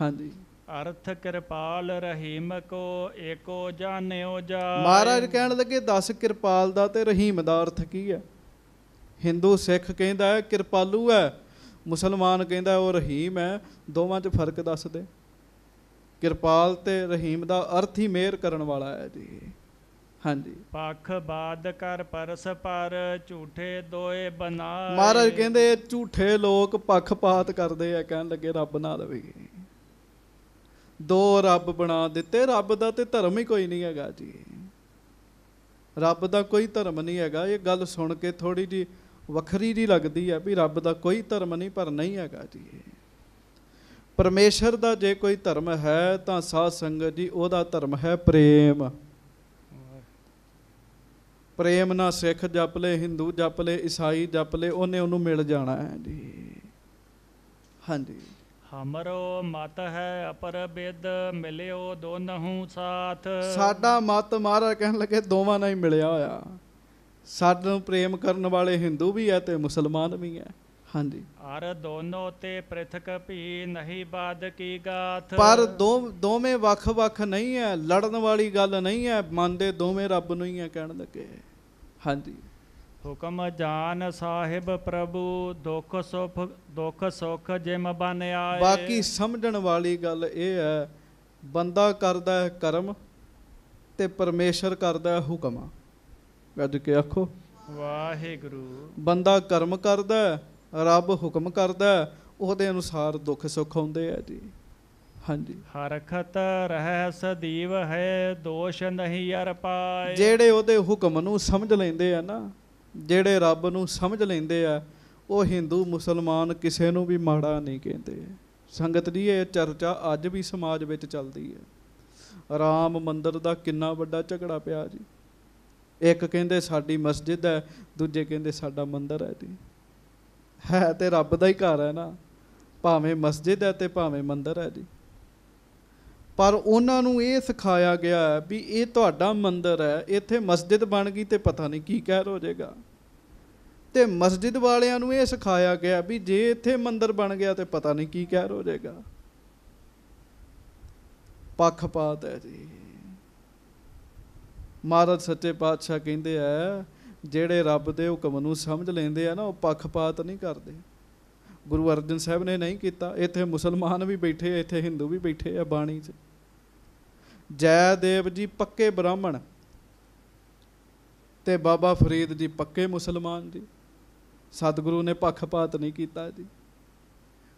ਹਾਂਜੀ, ਅਰਥ ਕਿਰਪਾਲ ਰਹੀਮ ਕੋ, ਏਕੋ ਜਾਣਿਓ ਜਾਏ। ਮਹਾਰਾਜ ਕਹਿਣ ਲੱਗੇ ਦੱਸ ਕਿਰਪਾਲ ਦਾ ਤੇ ਰਹੀਮ ਦਾ ਅਰਥ ਕੀ ਹੈ। ਹਿੰਦੂ ਸਿੱਖ ਕਹਿੰਦਾ ਹੈ ਕਿਰਪਾਲੂ ਹੈ, ਮੁਸਲਮਾਨ ਕਹਿੰਦਾ ਉਹ ਰਹੀਮ ਹੈ। ਦੋਵਾਂ 'ਚ ਫਰਕ ਦੱਸ ਦੇ। ਕਿਰਪਾਲ ਤੇ ਰਹੀਮ ਦਾ ਅਰਥ ਹੀ ਮਿਹਰ ਕਰਨ ਵਾਲਾ ਹੈ ਜੀ। ਹਾਂਜੀ, ਪੱਖ ਬਾਦ ਕਰ ਪਰਸ ਪਰ, ਝੂਠੇ ਦੋਏ ਬਣਾਏ। ਮਹਾਰਾਜ ਕਹਿੰਦੇ ਝੂਠੇ ਲੋਕ ਪੱਖਪਾਤ ਕਰਦੇ ਆ, ਕਹਿਣ ਲੱਗੇ ਰੱਬ ਨਾਲ ਵੀ ਦੋ ਰੱਬ ਬਣਾ ਦਿੱਤੇ। ਰੱਬ ਦਾ ਤੇ ਧਰਮ ਹੀ ਕੋਈ ਨਹੀਂ ਹੈਗਾ ਜੀ, ਰੱਬ ਦਾ ਕੋਈ ਧਰਮ ਨਹੀਂ ਹੈਗਾ। ਇਹ ਗੱਲ ਸੁਣ ਕੇ ਥੋੜੀ ਜਿਹੀ ਵੱਖਰੀ ਜਿਹੀ ਲੱਗਦੀ ਹੈ ਵੀ ਰੱਬ ਦਾ ਕੋਈ ਧਰਮ ਨਹੀਂ, ਪਰ ਨਹੀਂ ਹੈਗਾ ਜੀ। ਪਰਮੇਸ਼ਰ ਦਾ ਜੇ ਕੋਈ ਧਰਮ ਹੈ ਤਾਂ ਸਾਧ ਸੰਗਤ ਜੀ ਉਹਦਾ ਧਰਮ ਹੈ ਪ੍ਰੇਮ। ਪ੍ਰੇਮ ਨਾਲ ਸਿੱਖ ਜਪ ਲੈ, ਹਿੰਦੂ ਜਪ ਲੈ, ਈਸਾਈ ਜਪ ਲੈ, ਉਹਨੇ ਉਹਨੂੰ ਮਿਲ ਜਾਣਾ ਹੈ ਜੀ। ਹਾਂਜੀ, ਹਮਰੋ ਮਤ ਹੈ ਅਪਰ ਬਿਦ, ਮਿਲਿਓ ਦੋਨਹੂ ਸਾਥ। ਸਾਡਾ ਮਤ, ਮਹਾਰਾਜ ਕਹਿਣ ਲੱਗੇ, ਦੋਵਾਂ ਨਾਲ ਹੀ ਮਿਲਿਆ ਹੋਇਆ। ਸਾਨੂੰ ਪ੍ਰੇਮ ਕਰਨ ਵਾਲੇ ਹਿੰਦੂ ਵੀ ਹੈ ਤੇ ਮੁਸਲਮਾਨ ਵੀ ਹੈ। ਹਾਂਜੀ, ਅਰ ਦੋਨੋਂ ਤੇ ਪ੍ਰਿਥਕ ਭੀ, ਨਹੀਂ ਬਾਦ ਕੀ ਗਾਥ। ਪਰ ਦੋਵੇਂ ਵੱਖ-ਵੱਖ ਨਹੀਂ ਹੈ, ਲੜਨ ਵਾਲੀ ਗੱਲ ਨਹੀਂ ਹੈ, ਮੰਨਦੇ ਦੋਵੇਂ ਰੱਬ ਨੂੰ ਹੀ ਹੈ ਕਹਿਣ ਲੱਗੇ। ਹਾਂਜੀ, ਹੁਕਮ ਜਾਨ ਸਾਹਿਬ ਪ੍ਰਭੂ, ਦੁੱਖ ਸੁਖ ਜਿਮ ਬਨ ਆਏ। ਬਾਕੀ ਸਮਝਣ ਵਾਲੀ ਗੱਲ ਇਹ ਹੈ, ਬੰਦਾ ਕਰਦਾ ਹੈ ਕਰਮ ਤੇ ਪਰਮੇਸ਼ਰ ਕਰਦਾ ਹੈ ਹੁਕਮ। ਗੱਜ ਕੇ ਆਖੋ ਵਾਹਿਗੁਰੂ। ਬੰਦਾ ਕਰਮ ਕਰਦਾ, ਰੱਬ ਹੁਕਮ ਕਰਦਾ, ਉਹਦੇ ਅਨੁਸਾਰ ਦੁੱਖ ਸੁੱਖ ਆਉਂਦੇ ਆ ਜੀ। ਹਾਂਜੀ, ਹਰਖਤ ਰਹਿ ਸਦੀਵ ਹੈ, ਦੋਸ਼ ਨਹੀਂ ਅਰ ਪਾਏ। ਜਿਹੜੇ ਉਹਦੇ ਹੁਕਮ ਨੂੰ ਸਮਝ ਲੈਂਦੇ ਆ ਨਾ, ਜਿਹੜੇ ਰੱਬ ਨੂੰ ਸਮਝ ਲੈਂਦੇ ਆ, ਉਹ ਹਿੰਦੂ ਮੁਸਲਮਾਨ ਕਿਸੇ ਨੂੰ ਵੀ ਮਾੜਾ ਨਹੀਂ ਕਹਿੰਦੇ। ਸੰਗਤ ਜੀ, ਇਹ ਚਰਚਾ ਅੱਜ ਵੀ ਸਮਾਜ ਵਿੱਚ ਚੱਲਦੀ ਹੈ। ਰਾਮ ਮੰਦਿਰ ਦਾ ਕਿੰਨਾ ਵੱਡਾ ਝਗੜਾ ਪਿਆ ਜੀ। ਇੱਕ ਕਹਿੰਦੇ ਸਾਡੀ ਮਸਜਿਦ ਹੈ, ਦੂਜੇ ਕਹਿੰਦੇ ਸਾਡਾ ਮੰਦਿਰ ਹੈ ਜੀ। ਹੈ ਤੇ ਰੱਬ ਦਾ ਹੀ ਘਰ ਹੈ ਨਾ, ਭਾਵੇਂ ਮਸਜਿਦ ਹੈ ਤੇ ਭਾਵੇਂ ਮੰਦਿਰ ਹੈ ਜੀ। ਪਰ ਉਹਨਾਂ ਨੂੰ ਇਹ ਸਿਖਾਇਆ ਗਿਆ ਹੈ ਵੀ ਇਹ ਤੁਹਾਡਾ ਮੰਦਿਰ ਹੈ, ਇੱਥੇ ਮਸਜਿਦ ਬਣ ਗਈ ਤੇ ਪਤਾ ਨਹੀਂ ਕੀ ਕਹਿਰ ਹੋ ਜਾਏਗਾ। ਤੇ ਮਸਜਿਦ ਵਾਲਿਆਂ ਨੂੰ ਇਹ ਸਿਖਾਇਆ ਗਿਆ ਵੀ ਜੇ ਇੱਥੇ ਮੰਦਿਰ ਬਣ ਗਿਆ ਤੇ ਪਤਾ ਨਹੀਂ ਕੀ ਕਹਿਰ ਹੋ ਜਾਏਗਾ। ਪੱਖਪਾਤ ਹੈ ਜੀ। ਮਹਾਰਾਜ ਸੱਚੇ ਪਾਤਸ਼ਾਹ ਕਹਿੰਦੇ ਆ, ਜਿਹੜੇ ਰੱਬ ਦੇ ਹੁਕਮ ਨੂੰ ਸਮਝ ਲੈਂਦੇ ਆ ਨਾ, ਉਹ ਪੱਖਪਾਤ ਨਹੀਂ ਕਰਦੇ। ਗੁਰੂ ਅਰਜਨ ਸਾਹਿਬ ਨੇ ਨਹੀਂ ਕੀਤਾ। ਇੱਥੇ ਮੁਸਲਮਾਨ ਵੀ ਬੈਠੇ ਆ, ਇੱਥੇ ਹਿੰਦੂ ਵੀ ਬੈਠੇ ਆ ਬਾਣੀ 'ਚ। ਜੈਦੇਵ ਜੀ ਪੱਕੇ ਬ੍ਰਾਹਮਣ ਤੇ ਬਾਬਾ ਫਰੀਦ ਜੀ ਪੱਕੇ ਮੁਸਲਮਾਨ ਜੀ। ਸਤਿਗੁਰੂ ਨੇ ਪੱਖਪਾਤ ਨਹੀਂ ਕੀਤਾ ਜੀ।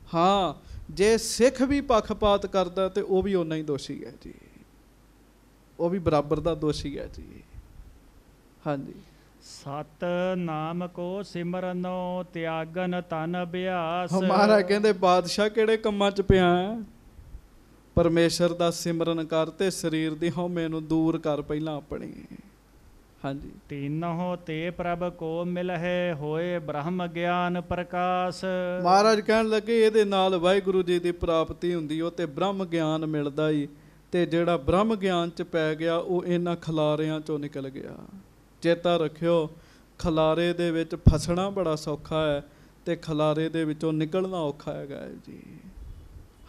ਹਾਂ, ਜੇ ਸਿੱਖ ਵੀ ਪੱਖਪਾਤ ਕਰਦਾ ਤੇ ਉਹ ਵੀ ਓਨਾ ਹੀ ਦੋਸ਼ੀ ਹੈ ਜੀ, ਉਹ ਵੀ ਬਰਾਬਰ ਦਾ ਦੋਸ਼ੀ ਹੈ ਜੀ। ਹਾਂਜੀ, ਸਤ ਨਾਮ ਕੋ ਸਿਮਰਨੋ, ਤਿਆਗਨ ਤਨ ਅਭਿਆਸ। ਮਹਾਰਾਜ ਕਹਿੰਦੇ ਬਾਦਸ਼ਾਹ ਕਿਹੜੇ ਕੰਮਾਂ 'ਚ ਪਿਆ ਹੈ? ਪਰਮੇਸ਼ਰ ਦਾ ਸਿਮਰਨ ਕਰ ਤੇ ਸਰੀਰ ਦੀ ਹਉਮੈ ਨੂੰ ਦੂਰ ਕਰ ਪਹਿਲਾਂ ਆਪਣੀ। ਹਾਂਜੀ। तीनों ते प्रभ को मिल है होए ब्रह्म ज्ञान प्रकाश। ਮਹਾਰਾਜ ਕਹਿਣ ਲੱਗੇ ਇਹਦੇ ਨਾਲ ਵਾਹਿਗੁਰੂ ਜੀ ਦੀ ਪ੍ਰਾਪਤੀ ਹੁੰਦੀ ਉਹ ਤੇ ਬ੍ਰਹਮ ਗਿਆਨ ਮਿਲਦਾ ਹੀ, ਤੇ ਜਿਹੜਾ ਬ੍ਰਹਮ ਗਿਆਨ ਚ ਪੈ ਗਿਆ ਉਹ ਇਹਨਾਂ ਖਲਾਰਿਆਂ ਚੋਂ ਨਿਕਲ ਗਿਆ। ਚੇਤਾ ਰੱਖਿਓ, ਖਲਾਰੇ ਦੇ ਵਿੱਚ ਫਸਣਾ ਬੜਾ ਸੌਖਾ ਹੈ ਤੇ ਖਲਾਰੇ ਦੇ ਵਿੱਚੋਂ ਨਿਕਲਣਾ ਔਖਾ ਹੈਗਾ ਹੈ ਜੀ।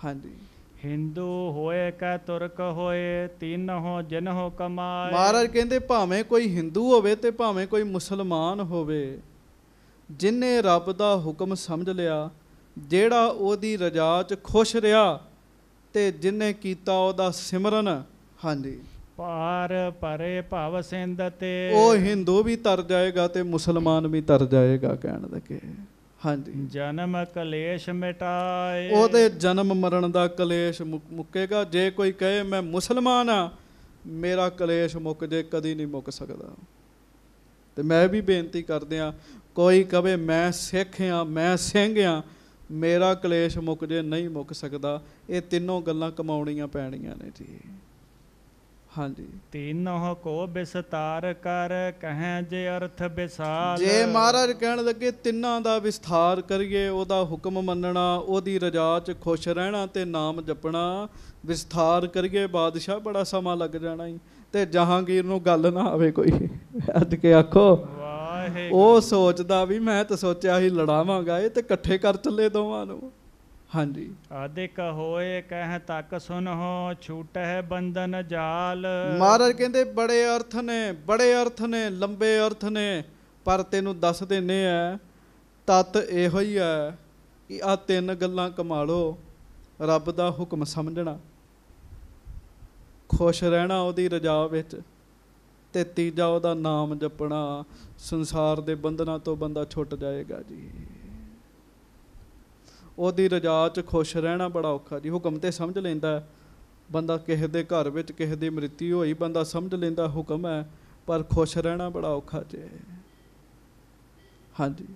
ਹਾਂਜੀ। हिंदू होए कै तुर्क होए तीनों जिन्हों कमाए। ਮਹਾਰਾਜ ਕਹਿੰਦੇ ਭਾਵੇਂ ਕੋਈ ਹਿੰਦੂ ਹੋਵੇ ਤੇ ਭਾਵੇਂ ਕੋਈ ਮੁਸਲਮਾਨ ਹੋਵੇ, ਜਿਨੇ ਰੱਬ ਦਾ ਹੁਕਮ ਸਮਝ ਲਿਆ, ਜਿਹੜਾ ਉਹਦੀ ਰਜ਼ਾ 'ਚ ਖੁਸ਼ ਰਿਹਾ ਤੇ ਜਿਨੇ ਕੀਤਾ ਉਹਦਾ ਸਿਮਰਨ, ਹਾਂਜੀ, पार परे भव सिंध ते। ਉਹ ਹਿੰਦੂ ਵੀ ਤਰ ਜਾਏਗਾ ਤੇ ਮੁਸਲਮਾਨ ਵੀ ਤਰ ਜਾਏਗਾ। ਕਹਿਣ ਲੱਗੇ ਹਾਂਜੀ, जन्म कलेश मिटाए। ਉਹਦੇ ਜਨਮ ਮਰਨ ਦਾ ਕਲੇਸ਼ ਮੁੱਕੇਗਾ। ਜੇ ਕੋਈ ਕਹੇ ਮੈਂ ਮੁਸਲਮਾਨ ਆ, ਮੇਰਾ ਕਲੇਸ਼ ਮੁੱਕ ਜੇ, ਕਦੀ ਨਹੀਂ ਮੁੱਕ ਸਕਦਾ। ਤੇ ਮੈਂ ਵੀ ਬੇਨਤੀ ਕਰਦਿਆਂ, ਕੋਈ ਕਵੇ ਮੈਂ ਸਿੱਖ ਆ, ਮੈਂ ਸਿੰਘ ਆ, ਮੇਰਾ ਕਲੇਸ਼ ਮੁੱਕ ਜੇ, ਨਹੀਂ ਮੁੱਕ ਸਕਦਾ। ਇਹ ਤਿੰਨੋਂ ਗੱਲਾਂ ਕਮਾਉਣੀਆਂ ਪੈਣੀਆਂ ਨੇ ਜੀ। ਹਾਂਜੀ। तीनों को विस्तार कर कहें जे अर्थ विशाल। ਜੇ ਮਹਾਰਾਜ ਕਹਿਣ ਲੱਗੇ ਤਿੰਨਾਂ ਦਾ ਵਿਸਥਾਰ ਕਰੀਏ, ਉਹਦਾ ਹੁਕਮ ਮੰਨਣਾ, ਉਹਦੀ ਰਜ਼ਾ 'ਚ ਖੁਸ਼ ਰਹਿਣਾ ਤੇ ਨਾਮ ਜਪਣਾ, ਵਿਸਥਾਰ ਕਰੀਏ, ਬਾਦਸ਼ਾਹ ਬੜਾ ਸਮਾਂ ਲੱਗ ਜਾਣਾ ਹੀ। ਤੇ ਜਹਾਂਗੀਰ ਨੂੰ ਗੱਲ ਨਾ ਆਵੇ ਕੋਈ, ਅੱਜ ਕੇ ਆਖੋ ਉਹ ਸੋਚਦਾ ਵੀ ਮੈਂ ਤਾਂ ਸੋਚਿਆ ਸੀ ਲੜਾਵਾਂਗਾ, ਇਹ ਤੇ ਇਕੱਠੇ ਕਰ ਚੱਲੇ ਦੋਵਾਂ ਨੂੰ। ਹਾਂਜੀ। अधिक होए कह तक सुनहो छूट है बंधन जाल। ਮਹਾਰਾਜ ਕਹਿੰਦੇ ਬੜੇ ਅਰਥ ਨੇ, ਬੜੇ ਅਰਥ ਨੇ, ਲੰਬੇ ਅਰਥ ਨੇ, ਪਰ ਤੈਨੂੰ ਦੱਸ ਦਿੰਦੇ ਆ, ਤੱਤ ਇਹੋ ਹੀ ਹੈ ਕਿ ਆਹ ਤਿੰਨ ਗੱਲਾਂ ਕਮਾ ਲਓ। ਰੱਬ ਦਾ ਹੁਕਮ ਸਮਝਣਾ, ਖੁਸ਼ ਰਹਿਣਾ ਉਹਦੀ ਰਜ਼ਾ ਵਿੱਚ, ਤੇ ਤੀਜਾ ਉਹਦਾ ਨਾਮ ਜਪਣਾ। ਸੰਸਾਰ ਦੇ ਬੰਧਨਾਂ ਤੋਂ ਬੰਦਾ ਛੁੱਟ ਜਾਏਗਾ ਜੀ। ਉਹਦੀ ਰਜ਼ਾ 'ਚ ਖੁਸ਼ ਰਹਿਣਾ ਬੜਾ ਔਖਾ ਜੀ। ਹੁਕਮ ਤੇ ਸਮਝ ਲੈਂਦਾ ਬੰਦਾ, ਕਿਸੇ ਦੇ ਘਰ ਵਿੱਚ ਕਿਸੇ ਦੀ ਮ੍ਰਿਤੂ ਹੋਈ, ਬੰਦਾ ਸਮਝ ਲੈਂਦਾ ਹੁਕਮ ਹੈ, ਪਰ ਖੁਸ਼ ਰਹਿਣਾ ਬੜਾ ਔਖਾ ਜੀ। ਹਾਂਜੀ।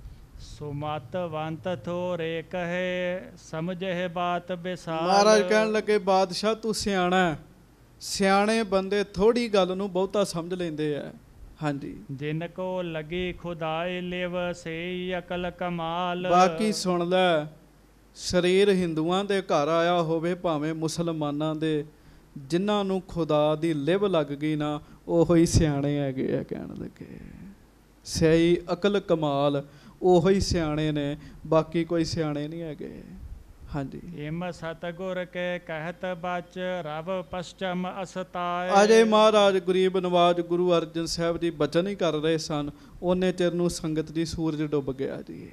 ਸੁਮਤਵੰਤ ਥੋਰੇ ਕਹੇ ਸਮਝੇ ਬਾਤ ਵਿਸਾਲ। ਮਹਾਰਾਜ ਕਹਿਣ ਲੱਗੇ ਬਾਦਸ਼ਾਹ ਤੂੰ ਸਿਆਣਾ ਹੈ, ਸਿਆਣੇ ਬੰਦੇ ਥੋੜੀ ਗੱਲ ਨੂੰ ਬਹੁਤਾ ਸਮਝ ਲੈਂਦੇ ਆ। ਹਾਂਜੀ। ਜਿਨ ਕੋ ਲਗੀ ਖੁਦਾਏ ਲਿਵ ਸੇਈ ਅਕਲ ਕਮਾਲ। ਬਾਕੀ ਸੁਣ ਲੈ, ਸਰੀਰ ਹਿੰਦੂਆਂ ਦੇ ਘਰ ਆਇਆ ਹੋਵੇ ਭਾਵੇਂ ਮੁਸਲਮਾਨਾਂ ਦੇ, ਜਿਨ੍ਹਾਂ ਨੂੰ ਖੁਦਾ ਦੀ ਲਿਵ ਲੱਗ ਗਈ ਨਾ, ਉਹੋ ਹੀ ਸਿਆਣੇ ਹੈਗੇ ਆ। ਕਹਿਣ ਲੱਗੇ ਸਹੀ ਅਕਲ ਕਮਾਲ, ਉਹੋ ਹੀ ਸਿਆਣੇ ਨੇ, ਬਾਕੀ ਕੋਈ ਸਿਆਣੇ ਨਹੀਂ ਹੈਗੇ। ਹਾਂਜੀ। ਇਮ ਸਤਗੁਰ ਕੇ ਕਹਿਤ ਬਚ ਰਬ ਪਸ਼ਚਮ ਅਸਤਾਏ। ਅਜੇ ਮਹਾਰਾਜ ਗਰੀਬ ਨਵਾਜ ਗੁਰੂ ਅਰਜਨ ਸਾਹਿਬ ਜੀ ਬਚਨ ਹੀ ਕਰ ਰਹੇ ਸਨ, ਉਹਨੇ ਚਿਰ ਨੂੰ ਸੰਗਤ ਜੀ ਸੂਰਜ ਡੁੱਬ ਗਿਆ ਜੀ।